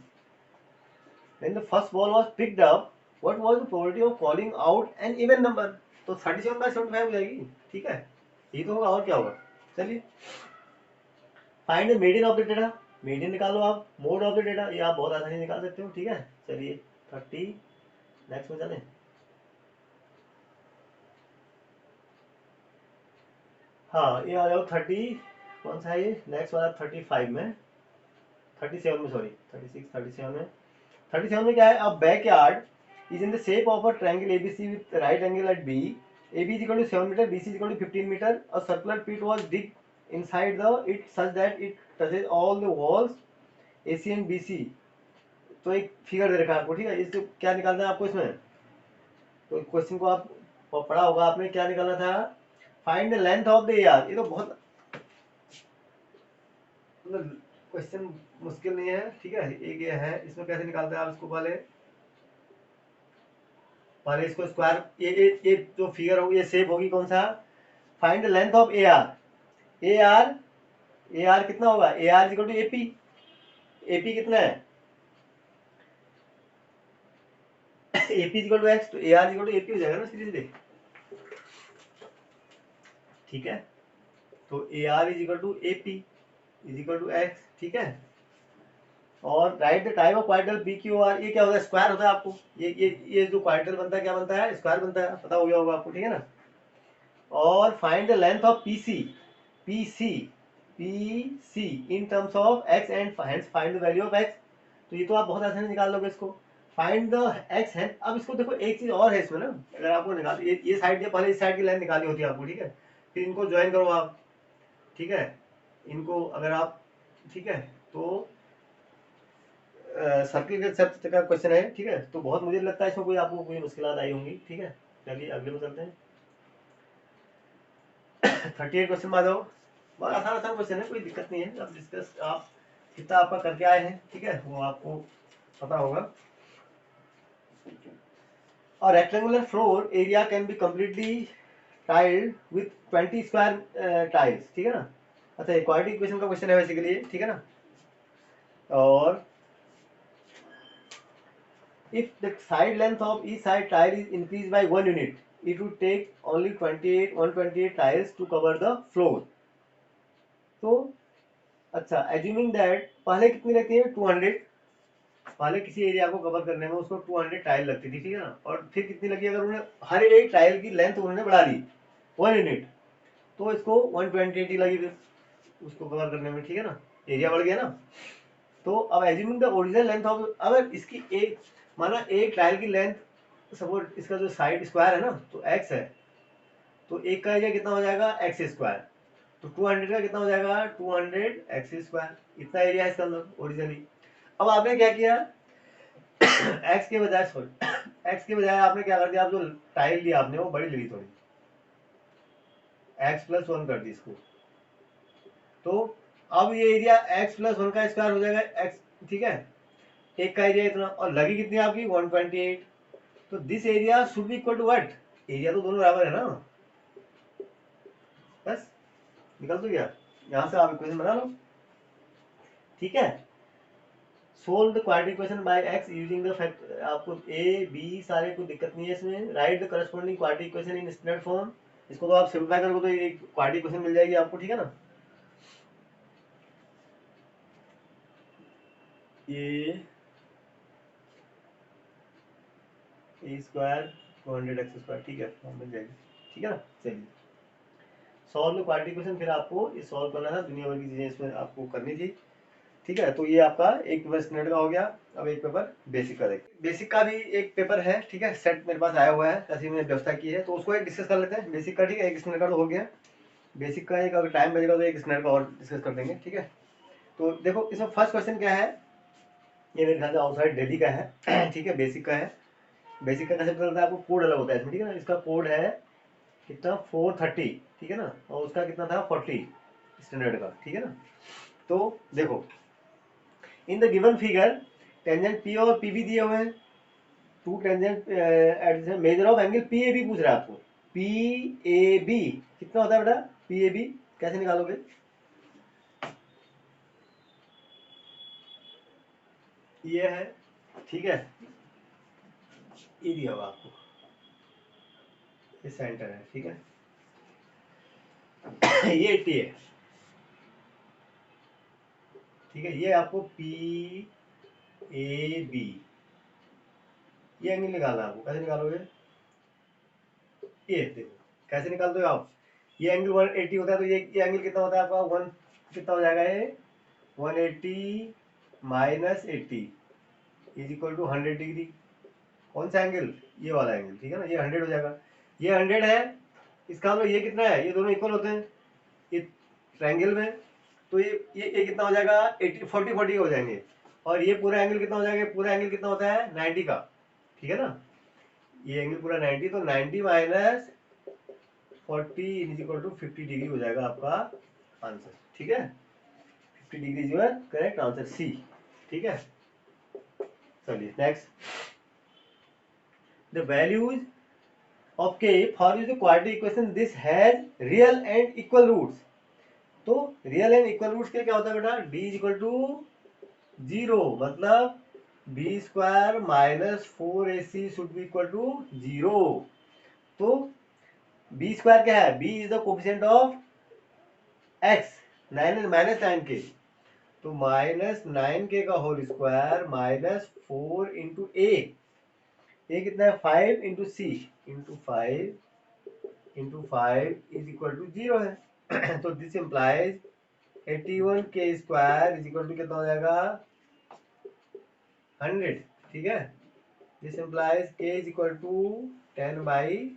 When the first ball was picked up, what was the probability of calling out an even number? तो 37/75 हो जाएगी, ठीक है, ये तो होगा, और क्या होगा। चलिए, find the median of the data, median निकालो आप, मोड ऑफ द डेटा, ये आप बहुत आसानी से निकाल सकते हो, ठीक है। चलिए 30, नेक्स्ट में चले। हाँ, ये आ जाओ 30, कौन सा है ये, नेक्स्ट वाला 35 में, 37 में, सॉरी 36, 37 में, 37 में क्या है, अब backyard is in the shape of a triangle ABC with right angle at B. AB is equal to 7 meter, BC is equal to 15 meter. A circular pit was digged inside the it such that it touches all the walls AC and BC. तो एक figure दे रखा है आपको, ठीक है, इससे क्या निकालना है आपको इसमें, तो क्वेश्चन को आप पढ़ा होगा आपने, क्या निकालना था, find the length of the AR. ये तो बहुत क्वेश्चन मुश्किल नहीं है, ठीक है, एक ये है, इसमें कैसे निकालते हैं आप इसको, पहले इसको स्क्वायर, ये जो फिगर होगी, ये शेप होगी कौन सा, find the length of A R, A R, A R कितना होगा, A R equal to AP, AP कितना है, एपी इक्वल टू एक्स, तो A R equal to AP हो जाएगा ना सीधे, ठीक है। तो A R is equal to AP is equal to X, ठीक है। और write the type of quadrant P Q R, ये क्या होता है, स्क्वायर होता है आपको, ये जो क्वाड्रेंट बनता है क्या बनता है, स्क्वायर बनता है, पता हो गया होगा आपको, ठीक है ना। और find the length of PC, PC, PC in terms of x and hence find the value of x, तो ये तो आप बहुत आसानी से निकाल लोगे इसको, फाइंड द एक्स है। अब इसको देखो, एक चीज और है इसमें ना, अगर आपको निकाल, ये साइड, पहले इस साइड की लाइन निकाली होती है आपको, ठीक है, फिर इनको ज्वाइन करो आप, ठीक है, इनको अगर आप, ठीक है, तो सर्किल के सब का क्वेश्चन है, ठीक है, तो बहुत मुझे लगता है इसमें कोई आपको कोई मुश्किल आई होंगी, ठीक है। चलिए अगले में चलते हैं। 38 क्वेश्चन में आ जाओ, बहुत आसान आसान क्वेश्चन है, कोई दिक्कत नहीं है, आप डिस्कस, आप कितना आपका करके आए हैं, ठीक है, वो आपको पता होगा। और rectangular floor area can be completely tiled with 20 square tiles, ठीक है ना। अच्छा, इक्वालिटी इक्वेशन का क्वेश्चन है बेसिकली, ठीक है ना। और if the side length of each side tile is increased by 1 unit, it would take only 128 tiles to cover the floor. तो अच्छा, assuming that पहले कितनी लगती है 200, पहले किसी एरिया को कवर करने में उसको 200 टाइल लगती थी, ठीक है ना, और फिर कितनी लगी, अगर उन्होंने हर एक टाइल की लेंथ उन्होंने बढ़ा दी 1 यूनिट, तो इसको 128 लगी फिर उसको कवर करने में, ठीक है ना, एरिया बढ़ गया ना। तो अब assuming the original length of, अगर इसकी एक, माना एक टाइल की लेंथ, सपोज इसका जो साइड स्क्वायर है ना, तो एक्स है, तो एक का एरिया कितना हो जाएगा एक्स स्क्वायर, तो 200 का कितना हो जाएगा 200 एक्स स्क्वायर, इतना एरिया है इसका अंदर ओरिजिनली। अब आपने क्या किया, एक्स के बजाय, सॉरी, एक्स के बजाय आपने क्या कर दिया, आप जो टाइल ली आपने वो बड़ी ली थोड़ी, x+1 कर दी इसको, तो अब ये एरिया x+1 का स्क्वायर हो जाएगा x, ठीक है, एक का एरिया इतना, और लगी कितनी आपकी 128, तो this area should be equal to what, area तो दोनों बराबर है ना, बस निकल तो गया, यहां से आप इक्वेशन बना लो, ठीक है। Solve the quadratic equation by x using the fact, आपको ए बी सारे कोई दिक्कत नहीं है इसमें, right the corresponding quadratic equation in standard form, इसको तो आप सिंपलीफाई करोगे तो एक क्वाड्रेटिक इक्वेशन मिल जाएगी आपको, ठीक है ना। ये ए स्क्वायर 200 एक्स स्क्वायर, ठीक है, मिल जाएगी, ठीक है ना। चलिए सॉल्व क्वाड्रेटिक इक्वेशन, फिर आपको ये सॉल्व करना था, दुनिया भर की चीजें इसमें आपको करनी थी, ठीक है। तो ये आपका एक पेपर स्टैंडर्ड का हो गया, अब एक पेपर बेसिक का देख, बेसिक का भी एक पेपर है, ठीक है, सेट मेरे पास आया हुआ है, ऐसी मैंने व्यवस्था की है, तो उसको एक डिस्कस कर लेते हैं, बेसिक का, ठीक है, एक स्टैंडर्ड का तो हो गया, बेसिक का एक, अगर टाइम बचेगा तो एक स्टैंडर्ड का और डिस्कस कर देंगे, ठीक है। तो देखो इसमें फर्स्ट क्वेश्चन क्या है, ये मेरे ख्याल से आउटसाइड दिल्ली का है, ठीक है, बेसिक का है, बेसिक का कैसे पता चलता है आपको, कोड अलग होता है इसमें, ठीक है ना, इसका कोड है कितना 430, ठीक है ना, और उसका कितना था 40 स्टैंडर्ड का, ठीक है ना। तो देखो in the given figure tangent P और पी भी दिए हुए हैं, two tangent adjacent measure of angle P A B पूछ रहा है आपको। पी ए बी कितना होता है बेटा, पी ए बी कैसे निकालोगे, ये है, ठीक है, ये दिया होगा आपको, ये सेंटर है, ठीक है ये 80 है, ठीक है, ये आपको पी ए बी, ये एंगल निकालना है आपको, कैसे निकालोगे, ये देखो कैसे निकालते हो आप, ये एंगल 180 होता है, तो ये एंगल कितना होता है आपका, वन कितना हो जाएगा ये 180 minus 80 is equal to 100 degree. कौन सा एंगल, ये वाला एंगल, ठीक है ना, ये 100 हो जाएगा, ये 100 है, इसका मतलब ये कितना है, ये दोनों इक्वल होते हैं ये ट्रायंगल में, तो ये कितना हो जाएगा 80 40 40 हो जाएंगे, और ये पूरा एंगल कितना हो जाएगा, पूरा एंगल कितना होता है 90 का, ठीक है ना, ये एंगल पूरा 90, तो 90 minus 40 is equal to 50 degree हो जाएगा आपका आंसर, ठीक है, 50 डिग्री जो है करेक्ट आंसर सी, ठीक है। चलिए next, the values of K for the quadratic equation this has real and equal roots, तो रियल एंड इक्वल रूट्स के क्या होता है बेटा, डी इज इक्वल टू 0, मतलब B square minus 4ac should be equal to 0, तो B square क्या है, B is the coefficient of X, 9 minus 9 K, तो माइनस 9 के का whole square minus 4 into A कितना है 5 into C into five is equal to 0 है तो this implies 81 के स्क्वायर इज इक्वल टू कितना हो जाएगा 100, ठीक है, दिस इंप्लाइज के इज इक्वल टू 10/9,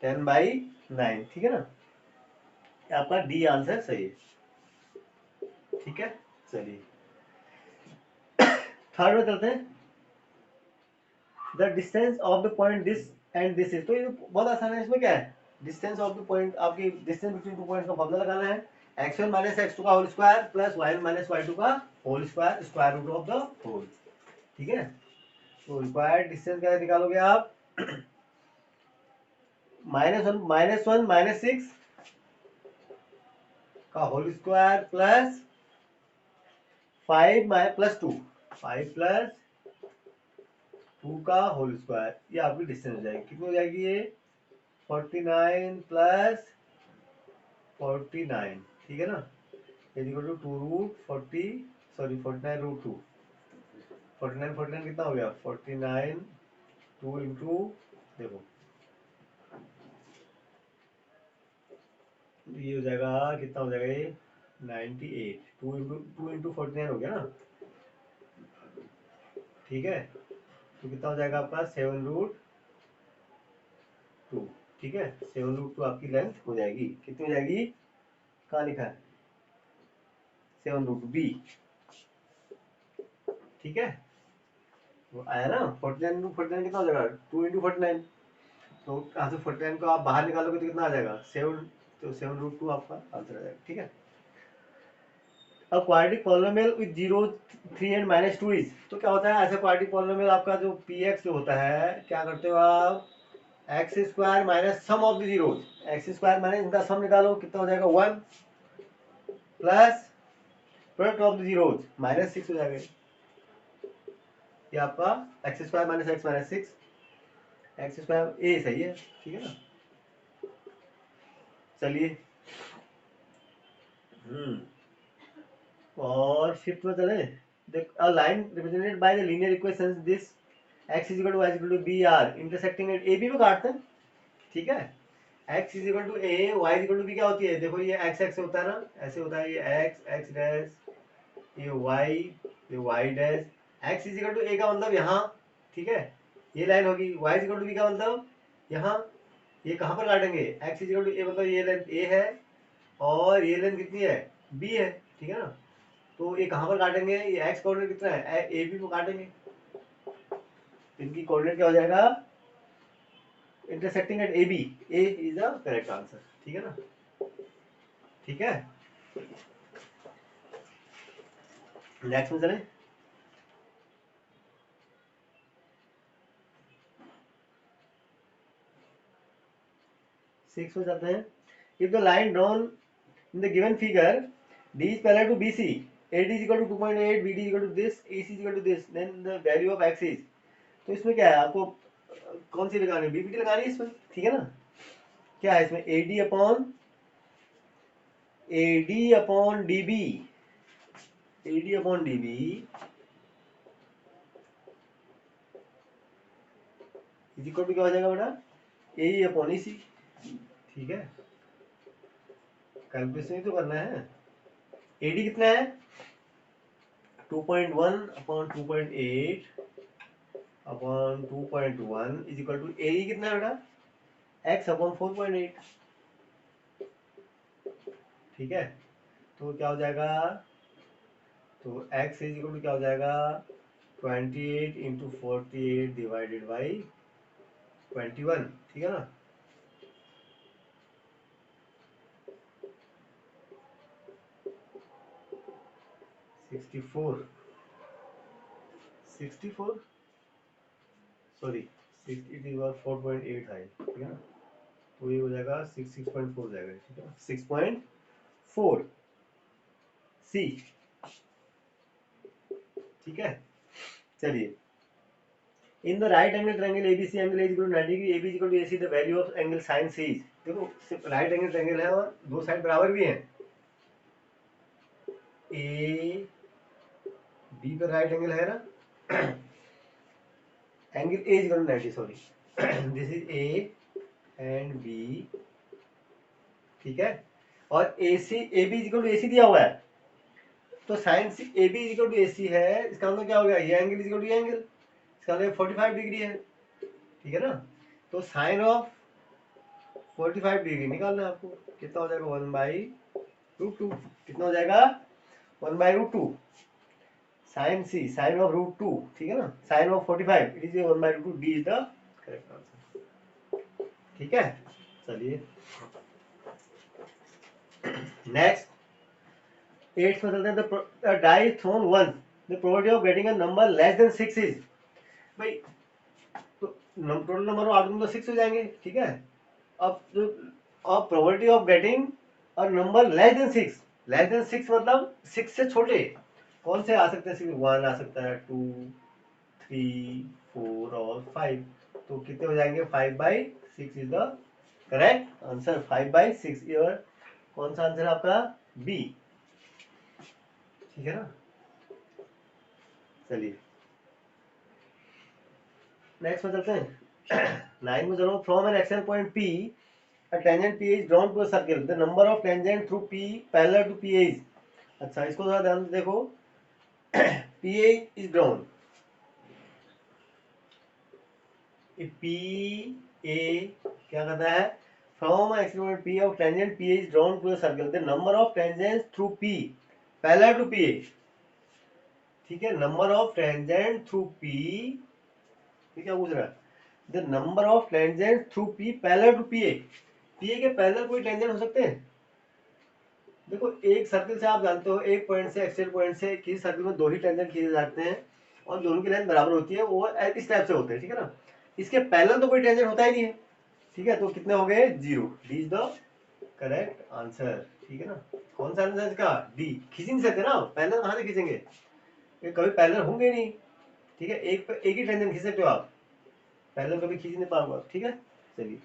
10/9, ठीक है ना, आपका डी आंसर सही है, ठीक है। चलिए थर्ड में चलते हैं, the distance of the point this and this is, तो ये बहुत आसान है, इसमें क्या है, डिस्टेंस ऑफ द पॉइंट, आपकी डिस्टेंस बिटवीन टू पॉइंट का फॉर्मूला लगाना है, x1 माइनस x2 का whole square plus y1 minus y2 का whole square, square root of the whole, ठीक है, तो रिक्वायर्ड डिस्टेंस क्या निकालोगे आप, -1 -6 का whole square plus 5 plus 2 5 plus 2 का होल स्क्वायर, ये आपकी डिस्टेंस हो जाएगी, कितनी हो जाएगी ये 49 प्लस 49, ठीक है ना, equal to 2 root 40 sorry 49 root 2, 49 कितना हो गया 49 2 इंटू, देखो ये हो जाएगा कितना हो जाएगा ये 98, 2 इंटू 49 हो गया ना, ठीक है, तो कितना हो जाएगा आपका 7 रूट 2, ठीक है, 7 रूट 2 आपकी लेंथ हो जाएगी, कितनी हो जाएगी, कहाँ लिखा है 7 रूट बी, ठीक है, तो आया ना 49 इंटू 49 कितना हो जाएगा 2 इंटू 49, तो यहाँ से 49 को आप बाहर निकालोगे तो कितना आ जाएगा 7, तो 7 रूट 2 आपका आंसर आ जाएगा, ठीक है। अब quadratic polynomial with 0 3 and -2 is, तो क्या होता है ऐसा क्वाड्रेटिक पॉलिनोमियल आपका जो px जो होता है, क्या करते हो आप X square minus sum of the zeros, X square minus इनका सम निकालो, कितना हो जाएगा 1 plus product of the zeros -6 हो जाएगा, ये आपका X square minus X minus 6, X square ए सही है, ठीक है ना। चलिए और फिफ्थ में चले, देख a line represented by the linear equations this x is equal to y is equal to b are intersecting at ab में काटते हैं, ठीक है, x is equal to a y is equal to b क्या होती है, देखो ये x x होता है ना, ऐसे होता है, ये x x डैश, ये y dash, x is equal to a का मतलब यहाँ, ठीक है, ये लाइन होगी, y is equal to b का मतलब यहाँ, ये कहाँ पर काटेंगे, x is equal to a मतलब ये लेंथ a है और ये लेंथ कितनी है b है, ठीक है ना, तो ये कहाँ पर काटेंगे, ये x कोऑर्डिनेट कितना है ए बी को काटेंगे, इनकी कोऑर्डिनेट क्या हो जाएगा intersecting at A B, A is the correct answer, ठीक है ना, ठीक है। नेक्स्ट में चले, 6 में चलते हैं। If the line drawn in the given figure D is parallel to B C, AD is equal to 2.8, BD is equal to this, AC is equal to this, then the value of X is, तो इसमें क्या है आपको कौन सी लगानी है, BPT लगानी है इसमें, ठीक है ना। क्या है इसमें, AD upon DB, AD upon DB is equal to क्या हो जाएगा बेटा, AE अपॉन EC, ठीक है। कैलकुलेशन ही तो करना है। AD कितना है, 2.1 upon 2.8 upon 2.1 is equal to AE कितना है बेटा, X अपॉन 4.8, ठीक है। तो क्या हो जाएगा, तो x इज इक्वल टू क्या हो जाएगा, 28 इंटू 48 डिवाइडेड बाई 21, ठीक है ना। सिक्सटी फोर सॉरी, 4.8 है, ठीक है ना। तो ये हो जाएगा 6.4 हो जाएगा, ठीक है ना, 6.4 सी, ठीक है। चलिए, in the right angle triangle ABC angle is equal to 90 degree, AB is equal to AC, the value of angle sine C. देखो सिर्फ राइट एंगल ट्रायंगल है और दो साइड बराबर भी हैं, ए बी पर राइट एंगल है ना, angle A is equal to 90, sorry, this is A and B, ठीक है। और AC AB is equal to AC दिया हुआ है, तो since AB is equal to AC है, इसका मतलब क्या हो गया, ये एंगल इज इक्वल टू ये एंगल, इसका मतलब 45 डिग्री है, ठीक है ना। तो साइन ऑफ 45 डिग्री निकालना है आपको, कितना हो जाएगा, 1/√2, कितना हो जाएगा, 1/√2 साइन सी, साइन ऑफ √2, ठीक है ना, sine of 45 it is 1/√2, D is the correct answer, ठीक है। चलिए नेक्स्ट, 8 में चलते हैं। The die thrown one, the probability of getting a number less than 6 is, भाई तो टोटल नंबर ऑफ आउटकम तो 6 हो जाएंगे, ठीक है। अब जो अब probability of getting a number less than 6, less than 6 मतलब 6 से छोटे कौन से आ सकते हैं, 1 आ सकता है, 2 3 4 और 5, तो कितने हो जाएंगे, 5/6 is the correct answer, 5/6 year, कौन सा आंसर है आपका, बी, ठीक है ना। चलिए नेक्स्ट में चलते हैं। 9 में चलो, from an action point P a tangent P is drawn to a circle, the number of tangent through P parallel to PA is, अच्छा इसको थोड़ा ध्यान से देखो, PA is drawn, PA क्या करता है, from an action point P of tangent PA is drawn to a circle, the number of tangents through P parallel to PA, ठीक है, number of tangent through P, ठीक है, पूछ रहा है, the number of tangent through P parallel to PA, PA के parallel कोई tangent हो सकते हैं। देखो एक सर्कल से आप जानते हो, एक पॉइंट से एक्सेल पॉइंट से किसी सर्कल में दो ही टेंजेंट खींचे जाते हैं और दोनों की लाइन बराबर होती है, वो इस टाइप से होते हैं, ठीक है ना। इसके पैरेलल तो कोई टेंजेंट होता ही नहीं है, ठीक है, तो कितने हो गए, 0, D is the correct answer, ठीक है ना। कौन सा आंसर इसका, डी, खींच नहीं सकते ना, पैरेलल कहाँ से खींचेंगे, ये कभी पैरेलल होंगे नहीं, ठीक है, एक ही टेंजेंट खींच सकते हो आप, पैरेलल कभी खींच नहीं पाऊंगा, ठीक है। चलिए,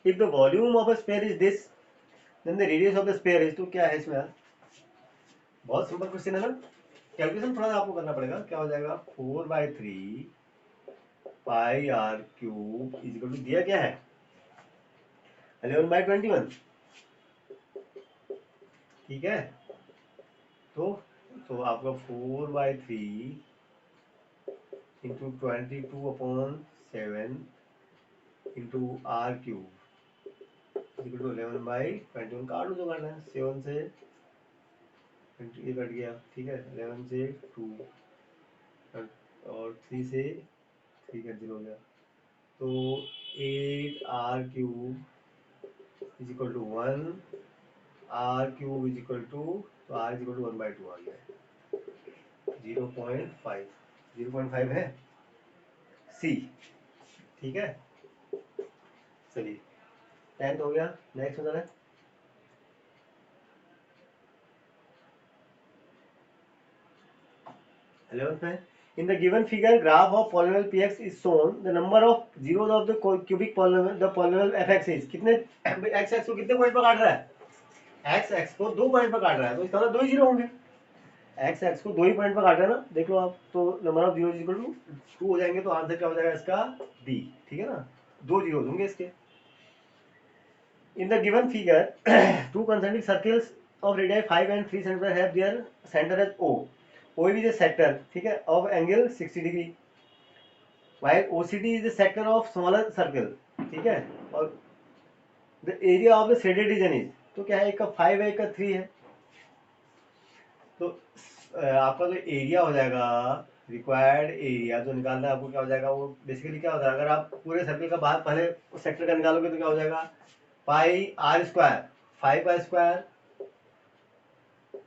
if the volume of a sphere is this, then the radius of the sphere is, तो क्या है इसमें यार, बहुत सिंपल क्वेश्चन है ना। कैलकुलेशन थोड़ा सा आपको करना पड़ेगा, क्या हो जाएगा, 4/3 πr³ इज इक्वल टू, दिया क्या है, 11/21, ठीक है। तो आपका 4/3 into 22/7 into r³ equal to 11/21, काट लो जो करना है, 7 से ये कट गया, ठीक है, 11 से 2 और 3 से 3 कैंसिल हो गया, तो 8r³ is equal to 1, r³ is equal to, तो r इज इक्वल टू 1/2 आ गया, 0.5, 0.5 है सी। ठीक है, चलिए 10th हो गया, नेक्स्ट हो जाए 11th में। In the given figure, graph of polynomial px is shown. The number of zeros of the cubic polynomial, the polynomial fx is कितने, x x को कितने पॉइंट पर काट रहा है, x x को 2 पॉइंट पर काट रहा है, तो इसका मतलब 2 ही जीरो होंगे। x x को 2 ही पॉइंट पर काट रहा है ना, देख लो आप, तो number of zero equal to 2 हो जाएंगे, तो आंसर क्या हो जाएगा इसका डी। ठीक है ना, 2 जीरो होंगे इसके। In the given figure, two concentric circles of radii 5 and 3 cm have their center as O. O is a sector, ठीक है, of angle 60 degree. While OCD is the sector of smaller circle, ठीक है, और the area of the shaded region is, तो क्या है, एक का 5 है, एक का 3 है। तो आपका जो एरिया हो जाएगा, रिक्वायर्ड एरिया जो निकालना है आपको, क्या हो जाएगा, वो बेसिकली क्या होता है, अगर आप पूरे सर्कल का बाहर पहले सेक्टर का निकालोगे तो क्या हो जाएगा, पाई आर स्क्वायर, 5 का square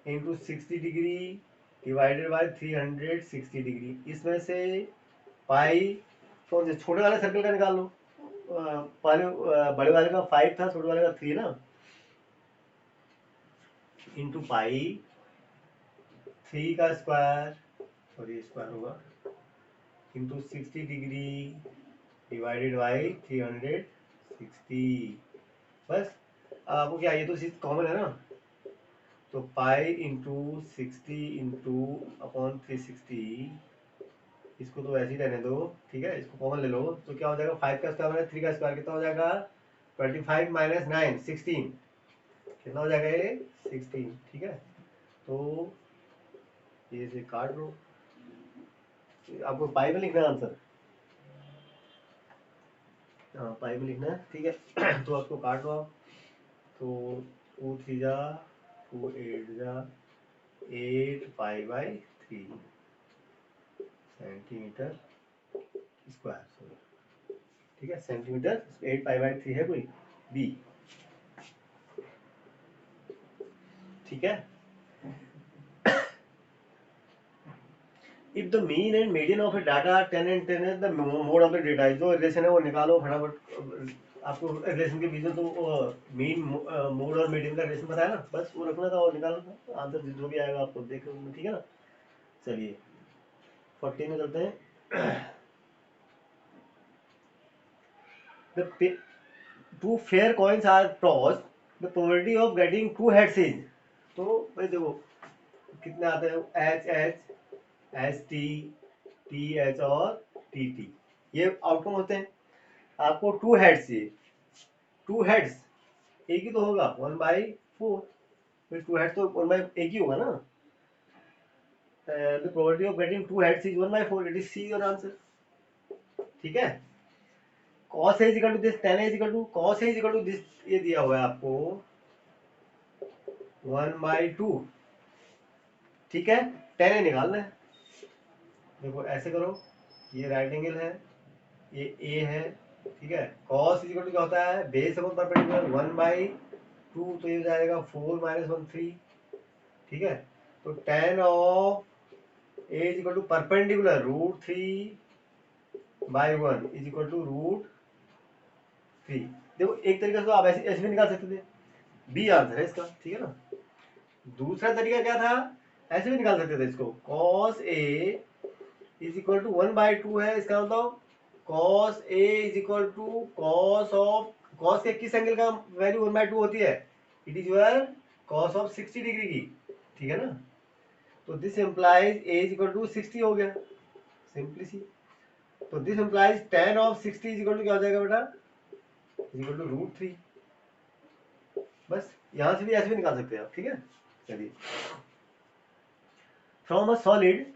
into 60 degree divided by 360 degree. इसमें से पाई, कौन से छोटे वाले सर्कल का निकाल लो, पहले बड़े वाले का 5 था, छोटे वाले का 3 ना, इंटू पाई 3 का स्क्वायर, सॉरी स्क्वायर होगा, इंटू 60 डिग्री डिवाइडेड बाई 360। बस आपको क्या, ये तो चीज कॉमन है ना, तो पाई इंटू 60 इंटू अपॉन 360, इसको तो ऐसे ही रहने दो, ठीक है, इसको कॉमन ले लो, तो क्या हो जाएगा, 5 का स्क्वायर माइनस 3 का स्क्वायर कितना हो जाएगा, 25 माइनस 9 16, कितना हो जाएगा ये 16। ठीक है, तो ये से काट लो, आपको पाई में लिखना है आंसर, हाँ पाई में लिखना है, ठीक है। तो आपको काट लो आप, तो 2 3 जा 2 8 जा 8 पाई/3 सेंटीमीटर स्क्वायर, सॉरी, ठीक है, सेंटीमीटर 8 पाई/3 है कोई बी। ठीक है, if the mean and median of A data 10 and 10 है, the mode of the data, जो रिलेशन है वो निकालो फटाफट। आपको रिलेशन के बीच में तो मीन मोड और मीडियन का रिलेशन बताया ना, बस वो रखना था और निकालना था, आंसर जो भी आएगा आपको देख लो, ठीक है ना। चलिए 14 में चलते हैं। The two fair coins are tossed. The probability of getting two heads is, तो भाई देखो कितने आते हैं, H H H T T H और टी टी, ये आउटकम होते हैं। आपको टू हेड्स चाहिए, टू हेड्स एक ही तो होगा 1/4, फिर टू हेड्स तो 1 बाई एक ही होगा ना। The probability of getting two heads is 1/4, it is C your answer. ठीक है, cos a इक्वल टू दिस, tan a equal to cos a equal to this, ये दिया हुआ है आपको 1/2। ठीक है, tan a निकालना है, देखो ऐसे करो, ये राइट एंगल है, ये a है, ठीक है, cos इक्वल टू क्या होता है, बेस अपॉन परपेंडिकुलर 1/2, तो ये हो जाएगा 4 - 1 3। ठीक है, तो tan of a equal to perpendicular √3/1 is equal to √3। देखो एक तरीके से तो आप ऐसे ऐसे भी निकाल सकते थे, बी आंसर है इसका। ठीक है ना, दूसरा तरीका क्या था, ऐसे भी निकाल सकते थे इसको, cos a is equal to 1/2 है, इसका मतलब cos a is equal to cos of, cos के किस एंगल का वैल्यू 1/2 होती है, it is your cos of 60 degree की। ठीक है ना, तो this implies a is equal to 60 हो गया, सिंपली सी। तो this implies tan of 60 is equal to क्या हो जाएगा बेटा, इज इक्वल टू √3। बस यहां से भी ऐसे भी निकाल सकते हैं आप। ठीक है, चलिए, from a solid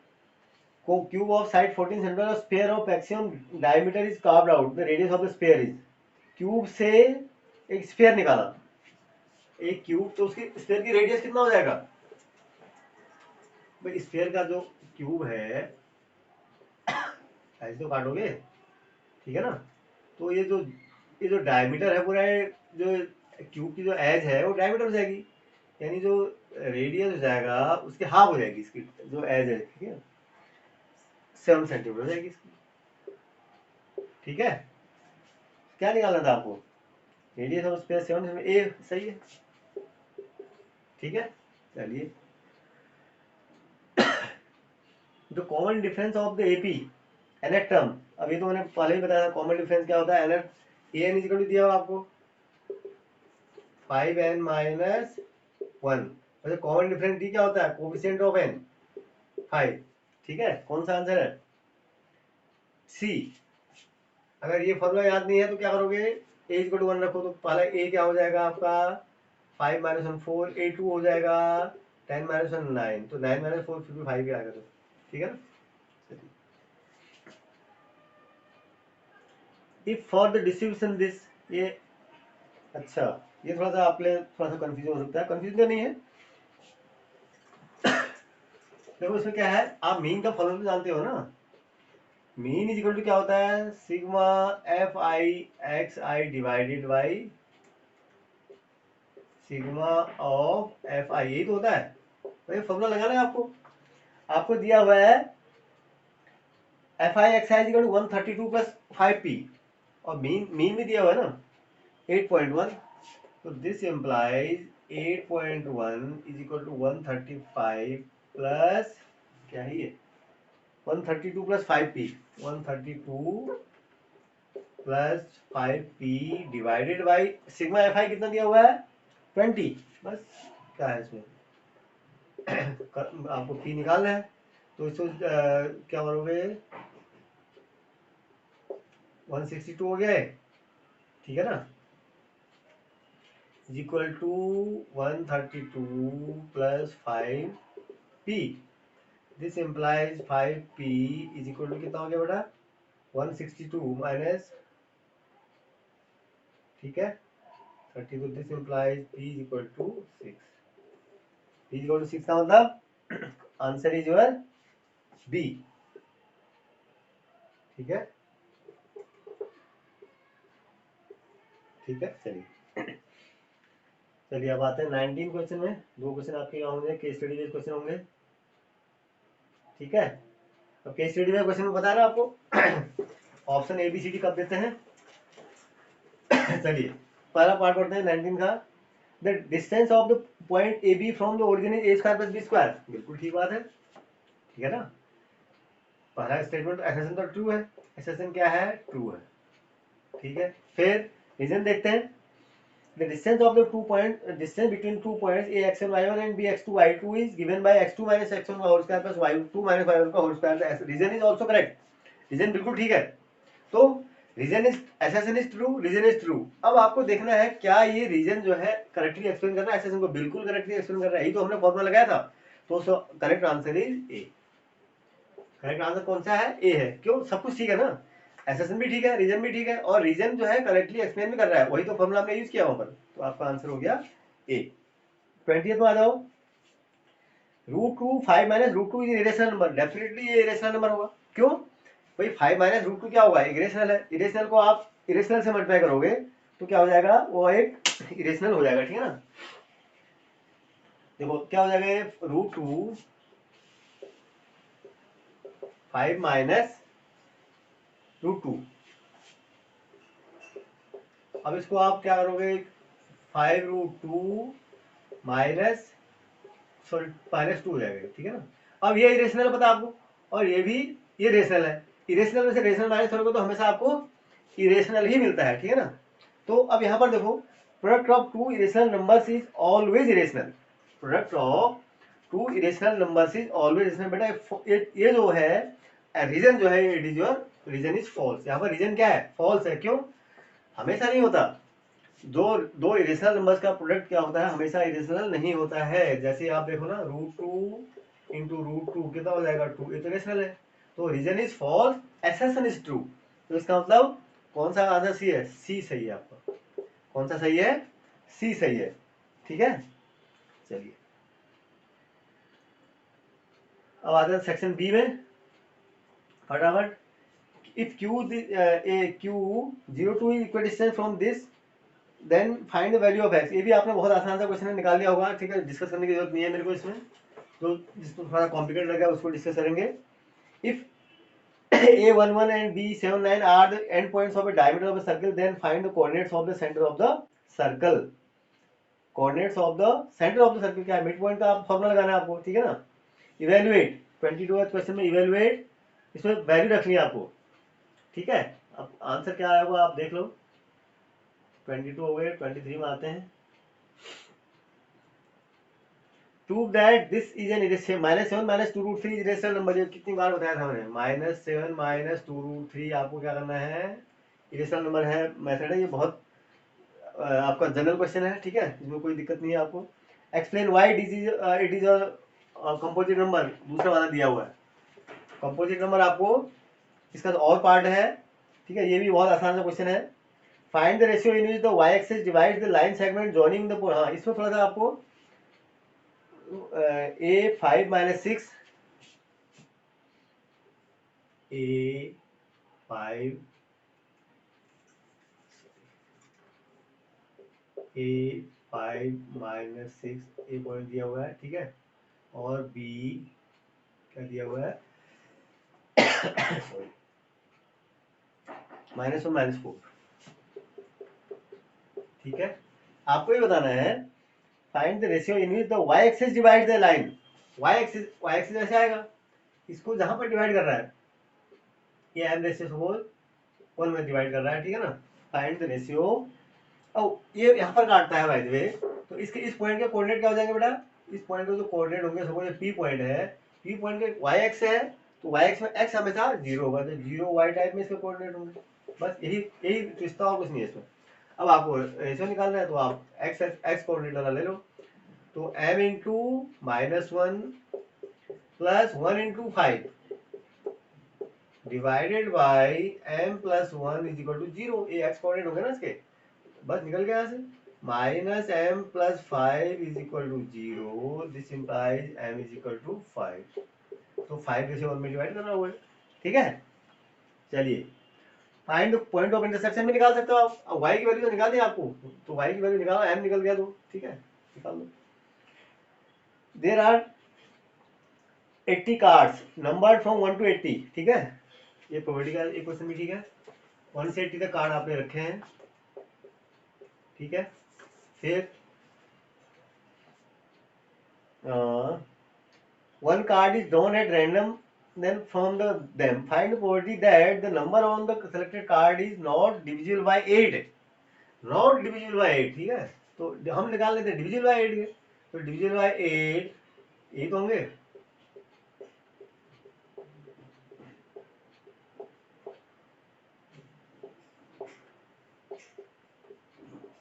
cube of side 14 cm, a sphere of maximum diameter is carved out, the radius of the sphere is, cube से एक स्फीयर निकाला, एक क्यूब, तो उसकी स्फीयर की रेडियस कितना हो जाएगा भाई, स्फीयर का जो क्यूब है ऐसे तो काटोगे, ठीक है ना, तो ये जो डायमीटर है पूरा, जो क्यूब की जो एज है वो डायमीटर हो जाएगी, यानी जो रेडियस हो जाएगा उसके हाफ हो जाएगी इसकी जो एज है, ठीक है, 7 सेंटीमीटर हो जाएगी इसकी, ठीक है। क्या निकालना था आपको, रेडियस ऑफ स्पेयर 7 सेंटीमीटर, ए सही है, ठीक है। चलिए, the common difference of the AP nth term, अभी तो मैंने पहले ही बताया था कॉमन डिफरेंस क्या होता है, एनएट ए एन इक्वल टू दिया हुआ आपको 5n माइनस 1, वैसे कॉमन डिफरेंस डी क्या होता है, कोफिशिएंट ऑफ एन 5, ठीक है। कौन सा आंसर है, सी। अगर ये फॉर्मूला याद नहीं है तो क्या करोगे, ए इक्वल टू 1 रखो, तो पहला ए क्या हो जाएगा आपका 5 माइनस 1 4, ए 2 हो जाएगा 10 माइनस 1 9, तो 9 माइनस 4 फिर भी 5 ही आएगा, तो ठीक है ना। If for the distribution this, ये अच्छा, ये थोड़ा सा आपके लिए थोड़ा सा कंफ्यूजन हो सकता है, कंफ्यूजन तो नहीं है। देखो इसमें क्या है, आप मीन का फॉर्मूला तो जानते हो ना, मीन इज इक्वल टू क्या होता है, sigma F I X I divided by sigma of F I, यही तो होता है। तो ये फॉर्मूला लगाना है आपको, आपको दिया हुआ है F I X I equal to 132 plus 5p, और मीन मीन भी दिया हुआ है ना 8.1, तो this implies 8.1 is equal to 135 plus क्या है ये 132 plus 5p, 132 plus 5p divided by sigma F I कितना दिया हुआ है 20, बस क्या है इसमें आपको p निकालना है, तो इसको क्या करोगे 162 हो गया है, ठीक है ना, is equal to 132 plus 5p, this implies 5p is equal to कितना हो गया बेटा 162 माइनस, ठीक है 30, तो this implies p is equal to 6, p is equal to 6 का मतलब आंसर इज योर बी, ठीक है, ठीक है। चलिए चलिए अब आते हैं 19 क्वेश्चन में, दो क्वेश्चन आपके यहाँ होंगे, केस स्टडी बेस्ड क्वेश्चन होंगे, ठीक है। अब केस स्टडी में क्वेश्चन में बता रहा आपको option A B C D कब देते हैं चलिए पहला पार्ट पढ़ते हैं 19 का, the distance of the point A B from the origin is A square plus B square, बिल्कुल ठीक बात है, ठीक है ना। पहला स्टेटमेंट एसेशन तो ट्रू है, एसेशन क्या है ट्रू है, ठीक है। फिर रीजन देखते हैं, the distance of the 2 point distance between 2 points a x1 y1 and b x2 y2 is given by x2 minus x1 का whole square plus y2 minus y1 का whole square, reason is also correct, reason बिल्कुल ठीक है, तो reason is assertion is true, reason is true. अब आपको देखना है क्या ये रीजन जो है करेक्टली एक्सप्लेन कर रहा है एसेशन को, बिल्कुल करेक्टली एक्सप्लेन कर रहा है, यही तो हमने फॉर्मूला लगाया था, तो correct answer is a, correct answer कौन सा है ए है, क्यों सब कुछ ठीक है ना, एसेशन भी ठीक है, रीजन भी ठीक है, और रीजन जो है करेक्टली एक्सप्लेन भी कर रहा है, वही तो फॉर्मूला हमने यूज किया वहां पर, तो आपका आंसर हो गया ए। 20th में आ जाओ, √2 5 minus √2 is irrational number, definitely ये इरेशनल नंबर होगा, क्यों भाई 5 माइनस √2 क्या होगा, इरेशनल है, इरेशनल को आप इरेशनल से मल्टीप्लाई करोगे तो क्या हो जाएगा, वो एक इरेशनल हो जाएगा, ठीक है ना। देखो क्या हो जाएगा, √2 5 माइनस √2, अब इसको आप क्या करोगे 5√2 माइनस सॉरी माइनस 2 हो जाएगा, ठीक है ना। अब ये इरेशनल पता आपको, और ये भी ये रेशनल है, इरेशनल में से रेशनल माइनस करोगे तो हमेशा आपको इरेशनल ही मिलता है, ठीक है ना। तो अब यहाँ पर देखो, product of two irrational numbers is always irrational, product of two irrational numbers is always irrational, बेटा ये जो है रीजन जो है it is your reason is false, यहाँ पर रीजन क्या है फॉल्स है, क्यों, हमेशा नहीं होता, दो दो इरेशनल नंबर्स का प्रोडक्ट क्या होता है हमेशा इरेशनल नहीं होता है, जैसे आप देखो ना √2 इंटू √2 कितना हो जाएगा 2, ये तो इरेशनल है, तो reason is false assertion is true, तो इसका मतलब कौन सा आंसर सी है, सी सही है आपका, कौन सा सही है, सी सही है, ठीक है। चलिए अब आते हैं सेक्शन बी में, फटाफट, if q 0 to equal distance from this then find the value of x। ये भी आपने बहुत आसान सा क्वेश्चन निकाल लिया होगा, ठीक है, डिस्कस करने की जरूरत नहीं है मेरे को इसमें, तो जिसको थोड़ा कॉम्प्लिकेटेड लगा उसको डिस्कस करेंगे। If A11 and B79 are the endpoints of a diameter of a circle, then find the coordinates of the center of the circle। Coordinates of the centre of the circle क्या है, mid point का आप formula लगाना है आपको, ठीक है ना। इवेल्युएट 22 क्वेश्चन में इवेल्युएट, इसमें वैल्यू रखनी है आपको, ठीक है। अब आंसर क्या आया होगा आप देख लो। 22 हो गए, 23 में आते हैं। Prove that this is an irrational -7 - 2√3 irrational number. ये कितनी बार बताया था मैंने, -7 - 2√3 आपको क्या करना है, इरेशनल नंबर है, मेथड है ये, बहुत आपका जनरल क्वेश्चन है, ठीक है, इसमें कोई दिक्कत नहीं है आपको। Explain why it is a composite number, दूसरा वाला दिया हुआ है कंपोजिट नंबर आपको, इसका तो और पार्ट है, ठीक है, ये भी बहुत आसान सा क्वेश्चन है। Find the ratio in which the y axis divides the line segment joining the, हाँ इसमें थोड़ा सा आपको A5 - 6 A5 A5 - 6 ए पॉइंट दिया हुआ है, ठीक है, और B क्या दिया हुआ है सॉरी -1 - 4, ठीक है। आपको ये बताना है find the ratio in which the y axis divide the line. Y axis ऐसे आएगा, इसको जहां पर डिवाइड कर रहा है, ये एम रेशियो सपोज 1 में डिवाइड कर रहा है, ठीक है ना। फाइंड द रेशियो, और ये यहाँ पर काटता है बाय द वे, तो इसके इस पॉइंट के कोऑर्डिनेट क्या हो जाएंगे बेटा, इस पॉइंट के जो कोऑर्डिनेट होंगे, सपोज ये पी पॉइंट है, पी पॉइंट के वाई एक्स है, तो वाई एक्स में एक्स हमेशा 0 होगा, तो 0 वाई टाइप में इसके कोऑर्डिनेट होंगे, बस यही यही ट्विस्ट था और कुछ नहीं है इसमें। अब आपको रेशियो निकालना है तो आप एक्स कोऑर्डिनेट वाला ले लो, तो m into -1 plus 1 into 5 divided by m plus 1 is equal to 0। ये एक्स कोऑर्डिनेट होंगे ना इसके, बस निकल गया यहाँ से, -m plus 5 is equal to 0, this implies m is equal to 5, तो 5 जैसे 1 में डिवाइड करना हुआ है, ठीक है। चलिए फाइंड पॉइंट ऑफ इंटरसेक्शन भी निकाल सकते हो आप, अब y की वैल्यू तो निकाल दी आपको, तो y की वैल्यू निकालो, m निकल गया तो, ठीक है, निकाल लो। There are 80 cards numbered from 1 to 80, ठीक है, ये प्रोबेबिलिटी का एक क्वेश्चन भी, ठीक है, 1 से 80 तक कार्ड आपने रखे हैं, ठीक है। फिर one card is drawn at random, then from them find the probability that the number on the selected card is not divisible by 8, not divisible by 8, ठीक है, तो हम निकाल लेते हैं divisible by 8 के, तो divisible by 8 ये तो होंगे,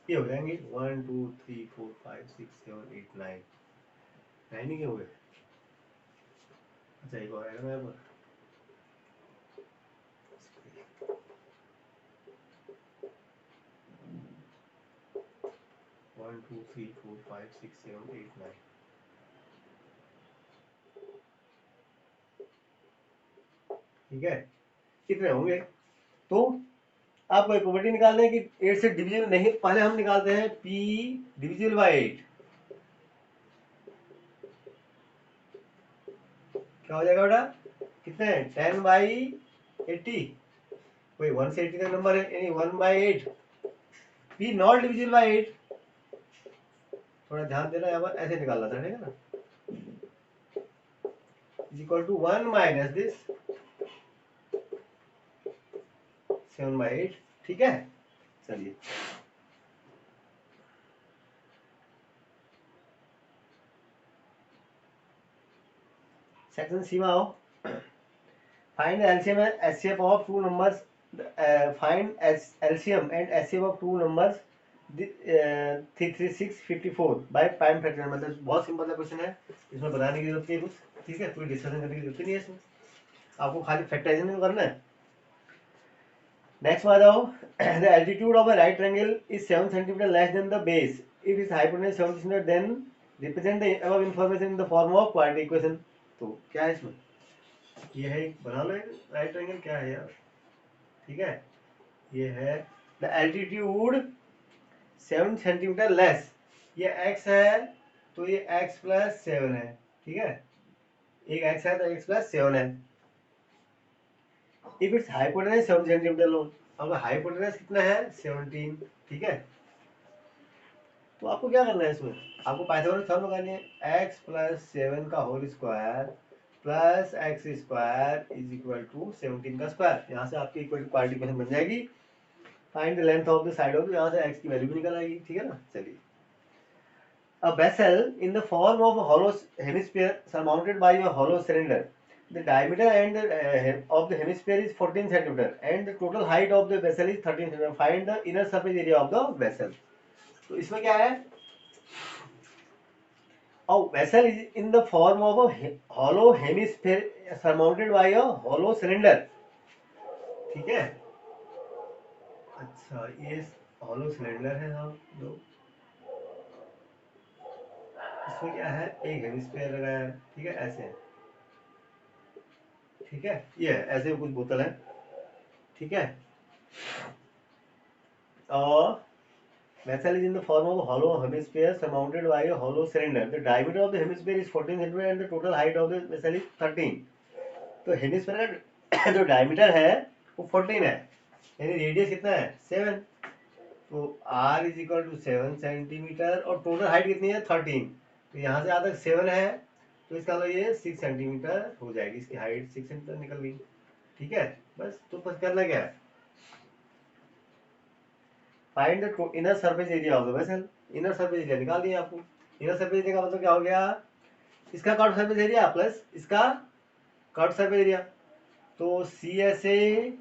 ये हो जाएंगे 1 2 3 4 5 6 7 8 9, 9 ही हो गए। अच्छा एक और आएगा मेरे पास, 1 2 3 4 5 6 7 8 9, ठीक है, कितने होंगे, तो आपको एक प्रोबेबिलिटी निकालना है कि 8 से डिविजिबल नहीं, पहले हम निकालते हैं p डिविजिबल बाय 8, क्या हो जाएगा बेटा, कितने 10/80, कोई 1 से 80 तक नंबर है, यानी 1/8, p नॉट डिविजिबल बाय 8, थोड़ा ध्यान देना, यहाँ पर ऐसे निकालना था, ठीक है ना, is equal to 1 minus this 7/8, ठीक है। चलिए सेक्शन सी में आओ, find LCM and HCF of two numbers, find LCM and HCF of two numbers 33654 by prime factor, मतलब बहुत सिंपल सा क्वेश्चन है, इसमें बताने की जरूरत नहीं है कुछ, ठीक है, कोई डिस्कशन करने की जरूरत नहीं है इसमें, आपको खाली फैक्टराइजेशन करना है। नेक्स्ट में आ जाओ, the altitude of a right triangle is 7 centimetre less than the base, if its hypotenuse 7 centimetre, then represent the above information in the form of quadratic equation. तो क्या है इसमें, ये है, बना लो एक राइट ट्रायंगल, क्या है यार, ठीक है, ये है द एल्टीट्यूड 7 सेंटीमीटर लेस, ये x है तो ये x प्लस 7 है, ठीक है, एक x है तो x प्लस 7 है। इफ इट्स हाइपोटेनस 7 सेंटीमीटर लो, अब हाइपोटेनस कितना है 17, ठीक है। तो आपको क्या करना है इसमें, आपको पाइथागोरस थ्योरम लगानी है, x प्लस 7 का whole square plus x square is equal to 17 का स्क्वायर। यहाँ से आपकी इक्वल क्वालिटी इक्वेशन बन जाएगी। Find the length of the side of, यहाँ से x की वैल्यू भी निकल आएगी, ठीक है ना। चलिए, a vessel in the form of a hollow hemisphere surmounted by a hollow cylinder, the diameter and of the hemisphere is 14 centimeter and the total height of the vessel is 13 centimeter. Find the inner surface area of the vessel. तो इसमें क्या है, a vessel is in the form of a hollow hemisphere surmounted by a hollow cylinder, ठीक है। अच्छा, ये hollow cylinder है साहब, जो इसमें क्या है, एक हेमिस्फीयर लगाया है, ठीक है, ऐसे है, ठीक है, ये ऐसे कुछ बोतल है, ठीक है। और vessel is in the form of a hollow hemisphere surmounted by a hollow cylinder. The diameter of the hemisphere is 14 centimeter and the total height of the vessel is 13. तो हेमिस्फीयर का जो डायमीटर है वो 14 है, यानी radius कितना है 7, तो r is equal to 7 centimetre और टोटल हाइट कितनी है 13, तो यहाँ से यहाँ तक 7 है, तो इसका मतलब ये 6 सेंटीमीटर हो जाएगी, इसकी हाइट 6 सेंटीमीटर निकल गई, ठीक है। बस तो बस करना क्या है, find the inner surface area of the vessel. Inner surface area निकाल दिया आपको। इनर सरफेस एरिया का मतलब क्या हो गया, इसका कर्व सरफेस एरिया प्लस इसका कर्व सरफेस एरिया, तो C S A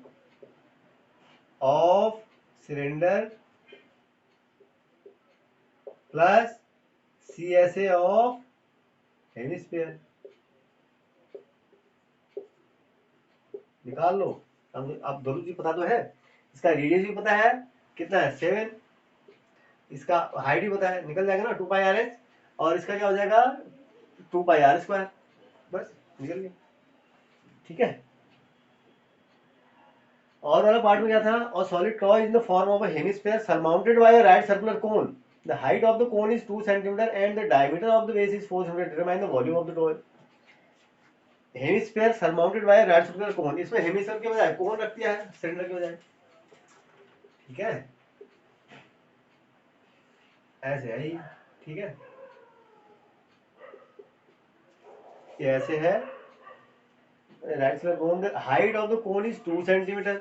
of cylinder plus C S A of hemisphere, निकाल लो। अब दोनों चीज पता तो है, इसका रेडियस भी पता है कितना है 7, इसका हाइट भी पता है, निकल जाएगा ना 2πr/h, और इसका क्या हो जाएगा 2πr², बस निकल गया, ठीक है। और वाला पार्ट में क्या था, और solid toy in the form of a hemisphere surmounted bye a right circular cone, the height of the cone is 2 centimetre and the diameter of the base is 4 centimetre, determine the volume of the toy. Hemisphere surmounted bye right circular cone, इसमें hemisphere के बजाय कोन रख दिया है cylinder के बजाय, ठीक है, ऐसे है ही, ठीक है, ये ऐसे है right circular cone, the height of the cone is 2 centimetre,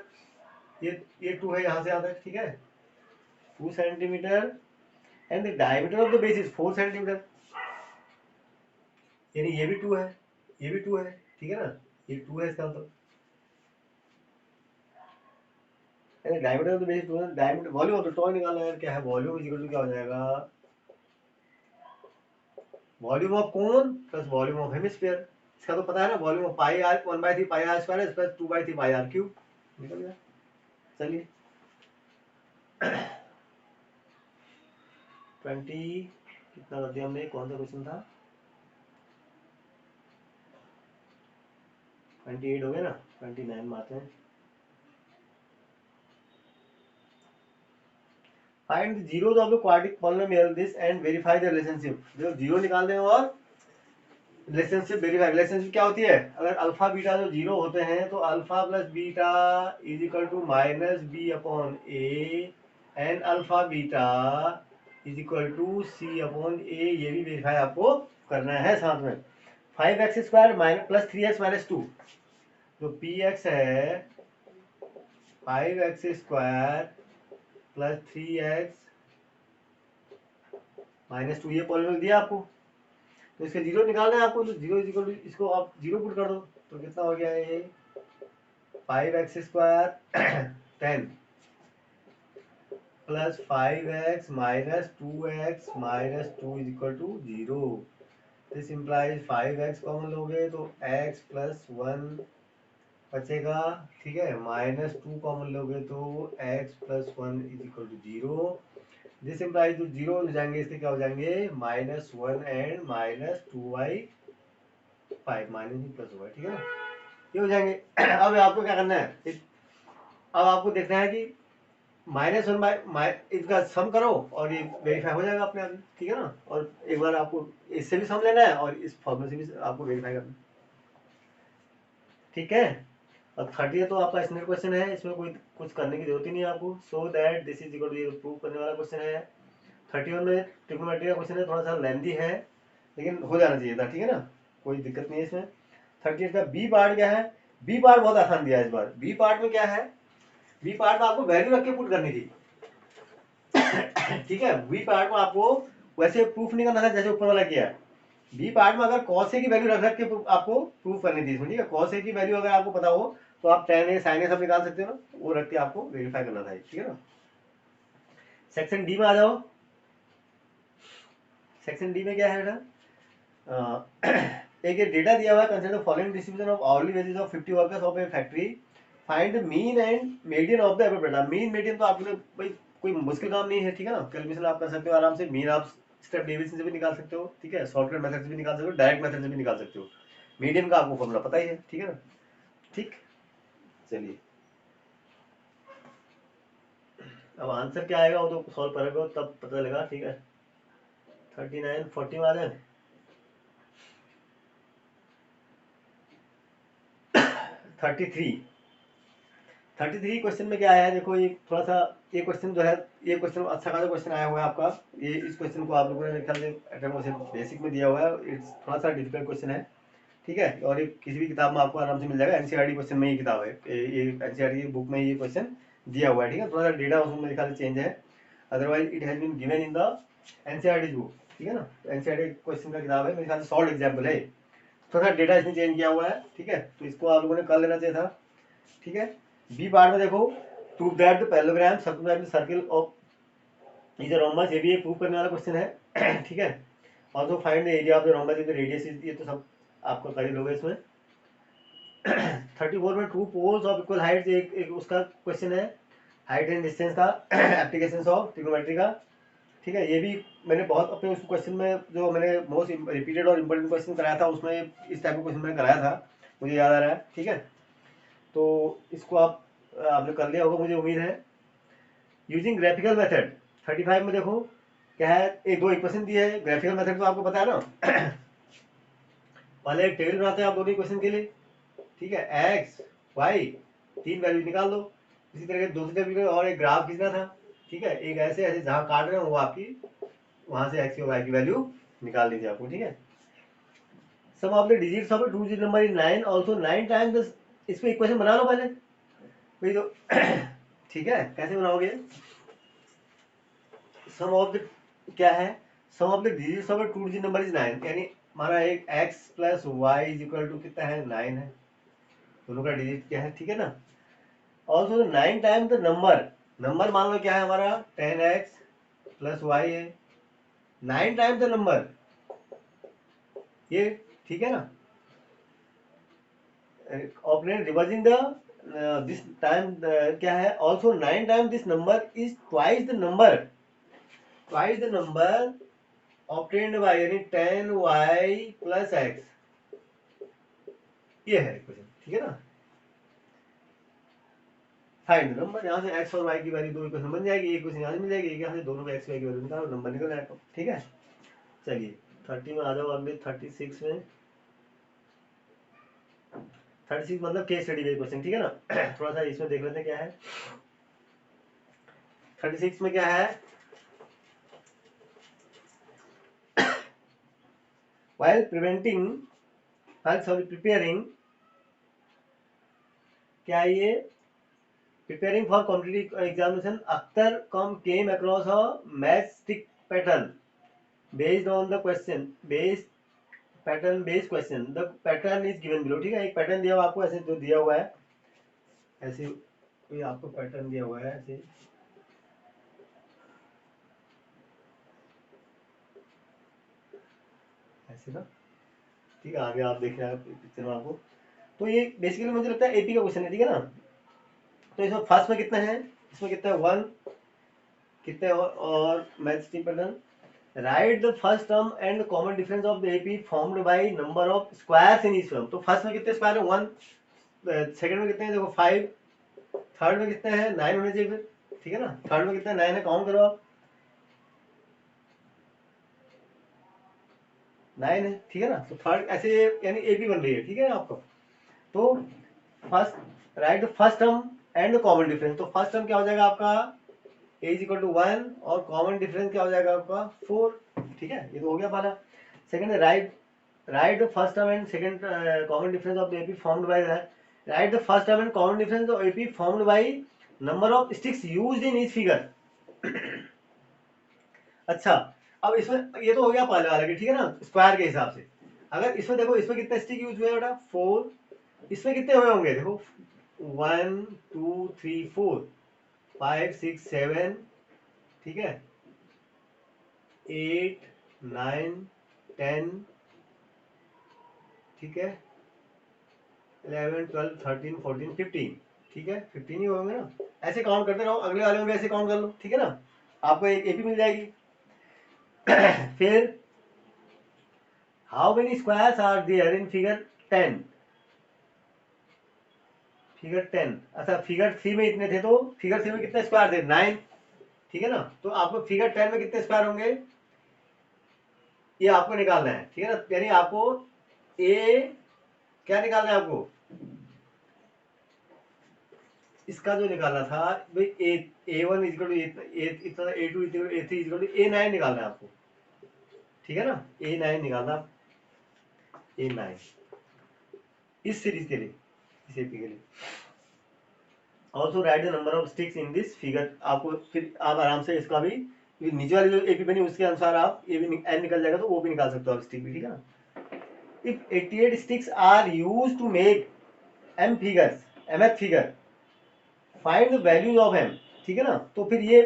ये 2 है यहाँ से यहाँ तक, ठीक है, 2 centimetre and the diameter of the base is 4 centimetre, यानी ये भी 2 है, ये भी 2 है, ठीक है ना, ये 2 है इसका मतलब, डायमीटर ऑफ द बेस 2 है, diameter volume of the toy निकालना है, क्या है वॉल्यूम इज इक्वल टू क्या हो जाएगा, volume of cone plus volume of hemisphere, इसका तो पता है ना, volume of pi r 1/3 pi are square plus 2/3 pi r cube, निकल गया। चलिए 20 कितना कर दिया हमने, कौन सा क्वेश्चन था, 28 हो गया ना, 29 में आते हैं। Find the zeros of the quadratic polynomial this and verify the relationship, जो जीरो निकाल दें और रिलेशनशिप वेरीफाई। रिलेशनशिप क्या होती है, अगर अल्फा बीटा जो जीरो होते हैं तो alpha plus beta is equal to minus B upon A and alpha beta is equal to C upon A, ये भी वेरीफाई आपको करना है साथ में। 5x² माइनस प्लस 3x-2, जो पी एक्स है 5x² प्लस 3x-2, ये पॉलिनोमियल दिया आपको, तो इसके जीरो निकालना है आपको, तो जीरो इज इक्वल टू, इसको आप जीरो पुट कर दो, तो कितना हो गया ये 5x² 10 plus 5x minus 2x-2 is equal to 0, this implies 5x common लोगे तो x प्लस 1 बचेगा, ठीक है, माइनस 2 कॉमन लोगे तो x plus 1 is equal to 0, this implies जो जीरो हो जाएंगे इसके क्या हो जाएंगे -1 एंड -2/5 माइनस प्लस होगा, ठीक है ना, ये हो जाएंगे। अब आपको क्या करना है, अब आपको देखना है कि -1 बाय इसका सम करो और ये वेरीफाई हो जाएगा अपने आप ही, ठीक है ना। और एक बार आपको इससे भी सम लेना है और इस फॉर्मूले से भी आपको वेरीफाई करना है, ठीक है। अब 30 तो आपका स्टैंडर्ड क्वेश्चन है, इसमें कोई कुछ करने की जरूरत ही नहीं है आपको। So that this is equal to prove करने वाला क्वेश्चन है। 31 में ट्रिग्नोमेट्री का क्वेश्चन है, थोड़ा सा लेंथी है लेकिन हो जाना चाहिए था, ठीक है ना, कोई दिक्कत नहीं है इसमें। 38 का बी पार्ट क्या है, बी पार्ट बहुत आसान दिया है इस बार। बी पार्ट में क्या है, बी पार्ट में आपको वैल्यू रख के पुट करनी थी, ठीक है। बी पार्ट में आपको वैसे प्रूफ नहीं करना था जैसे ऊपर वाला किया है। बी पार्ट में अगर cos a की वैल्यू रख रख के आपको प्रूफ करनी थी इसमें, ठीक है। cos a की वैल्यू अगर आपको पता हो तो आप tan a sin a सब निकाल सकते हो ना, वो रख के आपको वेरीफाई करना था, ठीक है ना। सेक्शन डी में आ जाओ। सेक्शन डी में क्या है बेटा, एक डेटा दिया हुआ है, consider the following distribution of hourly wages of 50 workers of A factory, find the mean and median of the average. बेटा मीन मीडियन तो आपके लिए भाई कोई मुश्किल काम नहीं है, ठीक है ना। कैलकुलेशन आप कर सकते हो आराम से। मीन आप स्टेप डेविएशन से भी निकाल सकते हो, ठीक है, शॉर्टकट मेथड से भी निकाल सकते हो, डायरेक्ट मेथड से भी निकाल सकते हो। मीडियन का आपको फॉर्मूला पता ही है, ठीक है ना। ठीक, चलिए अब आंसर क्या आएगा वो तो सॉल्व करोगे तब पता लगा, ठीक है। 39 40 में आ जाए। 33 क्वेश्चन में क्या आया है देखो, ये थोड़ा सा ये क्वेश्चन जो है, ये क्वेश्चन अच्छा खासा क्वेश्चन आया हुआ है आपका। ये इस क्वेश्चन को आप लोगों ने मेरे ख्याल से अटेम्प्ट बेसिक में दिया हुआ है, इट्स थोड़ा सा डिफिकल्ट क्वेश्चन है, ठीक है। और ये किसी भी किताब में आपको आराम से मिल जाएगा, एनसीईआरटी क्वेश्चन में ये किताब है, ये एनसीईआरटी की बुक में ये क्वेश्चन दिया हुआ है, ठीक है। थोड़ा सा डेटा उसमें मेरे ख्याल से चेंज है, otherwise it has been given in the NCERT book, ठीक है ना। एनसीईआरटी क्वेश्चन का किताब है, मेरे ख्याल से सॉल्व एग्जाम्पल है, थोड़ा सा डेटा इसमें चेंज किया हुआ है, ठीक है। तो इसको आप लोगों ने कर लेना चाहिए था, ठीक है। बी पार्ट में देखो, prove that the parallelogram circle circle of is a rhombus, ये भी एक प्रूव करने वाला क्वेश्चन है, ठीक है। Also find the area of the rhombus with radius is, ये तो सब आपको कर ही लोगे इसमें। 34 में two poles of equal height, एक उसका क्वेश्चन है, हाइट एंड डिस्टेंस का, एप्लीकेशंस ऑफ ट्रिग्नोमेट्री का, ठीक है। ये भी मैंने बहुत अपने उस क्वेश्चन में जो मैंने मोस्ट रिपीटेड और इम्पोर्टेंट क्वेश्चन कराया था उसमें इस टाइप का क्वेश्चन मैंने कराया था, मुझे याद आ रहा है, ठीक है। तो इसको आपने कर लिया होगा मुझे उम्मीद है। यूजिंग ग्राफिकल मेथड 35 में देखो क्या है, एक दो इक्वेशन दी है। ग्राफिकल मेथड तो आपको पता है ना, पहले एक टेबल बनाते हैं आप दोनों इक्वेशन के लिए, ठीक है। एक्स वाई तीन वैल्यू निकाल दो। इसी तरह के दूसरे टेबल में और एक ग्राफ खींचना था, ठीक है। एक ऐसे ऐसे जहां काट रहे हो वो आपकी वहां से एक्स की वाई की वैल्यू निकाल दी थी आपको, ठीक है। Sum of the digits of 2 digit number is 9, also 9 times, इसको इक्वेशन बना लो पहले भाई तो ठीक है। कैसे बनाओगे, सम ऑफ द क्या है, sum of the digits of 2 digit number is 9, यानी हमारा एक x plus Y is equal to कितना है 9 है, दोनों का डिजिट क्या है, ठीक है ना। Also 9 time the number, number मान लो क्या है हमारा 10x प्लस वाई है, 9 टाइम द नंबर ये, ठीक है ना। Operate reversing the this time क्या है, also 9 time this number is twice the number, twice the number obtained by, यानी 10y प्लस x, ये है इक्वेशन, ठीक है ना। फाइंड द नंबर, यहाँ से x और y की वैल्यू दो इक्वेशन बन जाएगी, एक इक्वेशन यहाँ से मिल जाएगी, एक यहाँ से, दोनों में x y की वैल्यू निकालो, नंबर निकल जाएगा, ठीक है। चलिए 30 में आ जाओ, अगले 36 में। 36 मतलब केस स्टडी का क्वेश्चन, ठीक है ना। थोड़ा सा इसमें देख लेते हैं क्या है। 36 में क्या है, while preparing, क्या ये preparing for competitive examination, Akhtar came across a matchstick pattern based on the question, pattern based question, the pattern is given below, ठीक है। एक पैटर्न दिया हुआ आपको, ऐसे जो दिया हुआ है, ऐसे कोई आपको पैटर्न दिया हुआ है ऐसे, ऐसे ना, ठीक है। आगे आप देख रहे हैं पिक्चर में आपको, तो ये बेसिकली मुझे लगता है एपी का क्वेश्चन है, ठीक है ना। तो इसमें फर्स्ट में कितना है, इसमें कितना है 1, कितने और matchstick pattern, right the first term and common difference of the AP formed by number of squares in each term. तो फर्स्ट में कितने स्क्वायर है 1, सेकंड में कितने हैं देखो 5, थर्ड में कितने हैं, 9 होने चाहिए फिर, ठीक है ना। थर्ड में कितना 9 है, काउंट करो आप, 9 है, ठीक है ना। तो थर्ड ऐसे यानी ए बी बन रही है, ठीक है आपको। तो first right the first term and the common difference. तो फर्स्ट टर्म क्या हो जाएगा आपका a इज इक्वल टू 1 और कॉमन डिफरेंस क्या हो जाएगा आपका 4, ठीक है। ये तो हो गया पहला। Second right the first term and second common difference of AP formed by that. Right the first term and common difference of AP formed by number of sticks used in each figure. अच्छा, अब इसमें ये तो हो गया पहले वाला की, ठीक है ना, स्क्वायर के हिसाब से। अगर इसमें देखो, इसमें कितने स्टिक यूज हुए बेटा 4, इसमें कितने हुए होंगे देखो 1 2 3 4 5 6 7, ठीक है, 8 9 10, ठीक है, 11 12 13 14 15, ठीक है, 15 ही होंगे ना। ऐसे काउंट करते रहो, अगले वाले में भी ऐसे काउंट कर लो, ठीक है ना, आपको एक एपी मिल जाएगी। फिर how many squares are there in figure 10, figure 10। अच्छा, फिगर 3 में इतने थे, तो फिगर 3 में कितने स्क्वायर थे 9, ठीक है ना। तो आपको फिगर 10 में कितने स्क्वायर होंगे ये आपको निकालना है, ठीक है ना। यानी आपको ए क्या निकालना है आपको, इसका जो निकालना था भाई ए वन इजल टू इतना, A two equal A three equal to A nine निकालना है आपको, ठीक है ना। ए नाइन निकालना, ए नाइन इस सीरीज के लिए, इस एपी के लिए। Also right the number of sticks in this figure. आपको फिर आप आराम से इसका भी नीचे वाली जो एपी बनी उसके अनुसार आप ये भी एन निकल जाएगा, तो वो भी निकाल सकते हो आप स्टिक भी, ठीक है ना। If 88 sticks are used to make m figures, mth figure, find the values of m, ठीक है ना। तो फिर ये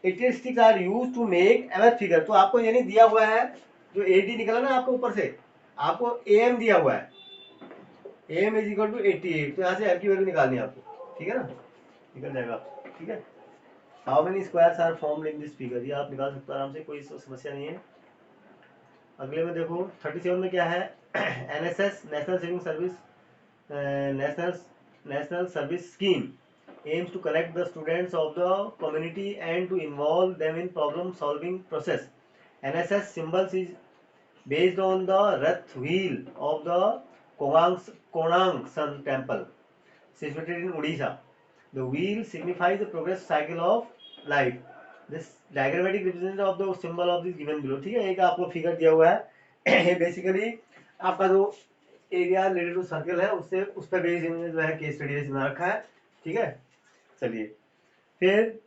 88 sticks are used to make mth figure, तो आपको यानी दिया हुआ है जो AD निकला ना आपको ऊपर से, आपको AM दिया हुआ है, AM इज इक्वल टू 88, तो यहाँ से M की वैल्यू निकालनी है आपको, ठीक है ना, निकल जाएगा, ठीक है। How many squares are formed in this figure, ये आप निकाल सकते हो आराम से, कोई समस्या नहीं है। अगले में देखो 37 में क्या है, NSS national saving service, national national service scheme aims to connect the students of the community and to involve them in problem solving process. NSS symbols is based on the Rath wheel of the Konang Sun temple situated in Odisha. The wheel signifies the progress cycle of life. This diagrammatic representation of the symbol of this given below, ठीक है। एक आपको figure दिया हुआ है, ये basically आपका जो एरिया रिलेटेड टू सर्कल है उससे उस पर बेस्ड इन्होंने जो है केस स्टडी बना रखा है, ठीक है। चलिए फिर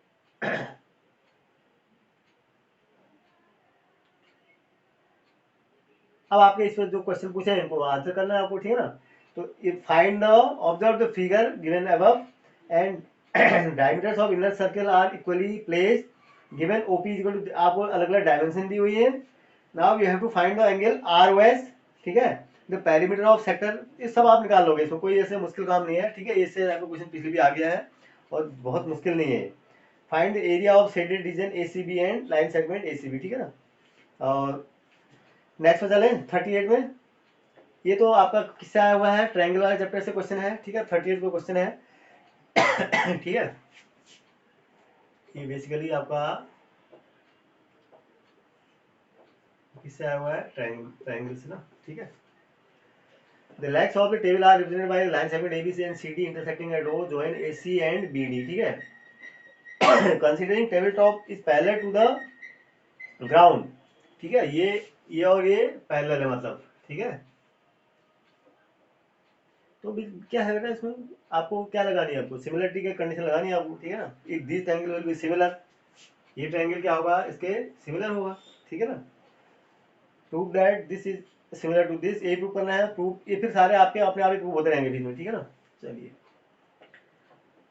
अब आपने इसमें जो क्वेश्चन पूछे हैं इनको आंसर करना है आपको, ठीक है ना। तो find the observe the figure given above and diameters of inner circle are equally placed given OP is equal to, आपको अलग अलग डायमेंशन दी हुई है। Now you have to find the angle ROS, ठीक है, द पेरीमीटर ऑफ सेक्टर, ये सब आप निकाल लोगे, इसमें कोई ऐसे मुश्किल काम नहीं है, ठीक है। इससे आपको क्वेश्चन पिछले भी आ गया है और बहुत मुश्किल नहीं है। Find the area of shaded region ACB and line segment ACB, ठीक है ना। और नेक्स्ट में चले 38 में, ये तो आपका किससे आया हुआ है, ट्रायंगल वाले चैप्टर से क्वेश्चन है, ठीक है। 38 को क्वेश्चन है, ठीक है। ये बेसिकली आपका किससे आया हुआ है, ट्रायंगल से ना, ठीक है। The legs of the table are represented by the line segment ABC and CD intersecting at O join AC and BD, ठीक है। Considering tabletop is parallel to the ground, ठीक है, ये और ये पैरेलल है मतलब, ठीक है। तो क्या है बेटा इसमें आपको क्या लगानी है, आपको सिमिलरिटी की कंडीशन लगानी है आपको, ठीक है ना। If this triangle will be similar, ये ट्रायंगल क्या होगा इसके सिमिलर होगा, ठीक है ना। Prove that this is similar to this, ये प्रूव करना है, प्रूव ये फिर सारे आपके अपने आप ही प्रूव होते रहेंगे बीच में, ठीक है ना। चलिए,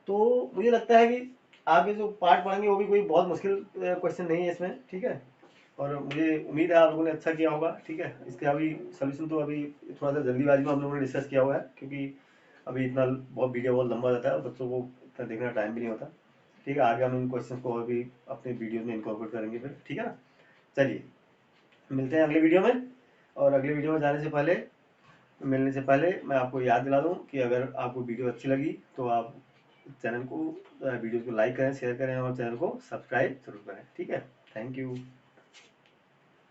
तो मुझे लगता है कि आगे जो पार्ट पढ़ेंगे वो भी कोई बहुत मुश्किल क्वेश्चन नहीं है इसमें, ठीक है। और मुझे उम्मीद है आप लोगों ने अच्छा किया होगा, ठीक है। इसके अभी सोल्यूशन तो अभी थोड़ा सा जल्दीबाजी में हम लोगों ने डिस्कस किया हुआ है, क्योंकि अभी इतना बहुत वीडियो बहुत लंबा रहता है और बच्चों को इतना देखने का टाइम भी नहीं होता, ठीक है। आगे हम इन क्वेश्चन को और भी अपने वीडियो में इनकॉर्पोरेट करेंगे फिर, ठीक है ना। चलिए मिलते हैं अगले वीडियो में। और अगले वीडियो में जाने से पहले, मिलने से पहले मैं आपको याद दिला दूं कि अगर आपको वीडियो अच्छी लगी तो आप चैनल को वीडियो को लाइक करें, शेयर करें और चैनल को सब्सक्राइब जरूर करें। ठीक है, थैंक यू।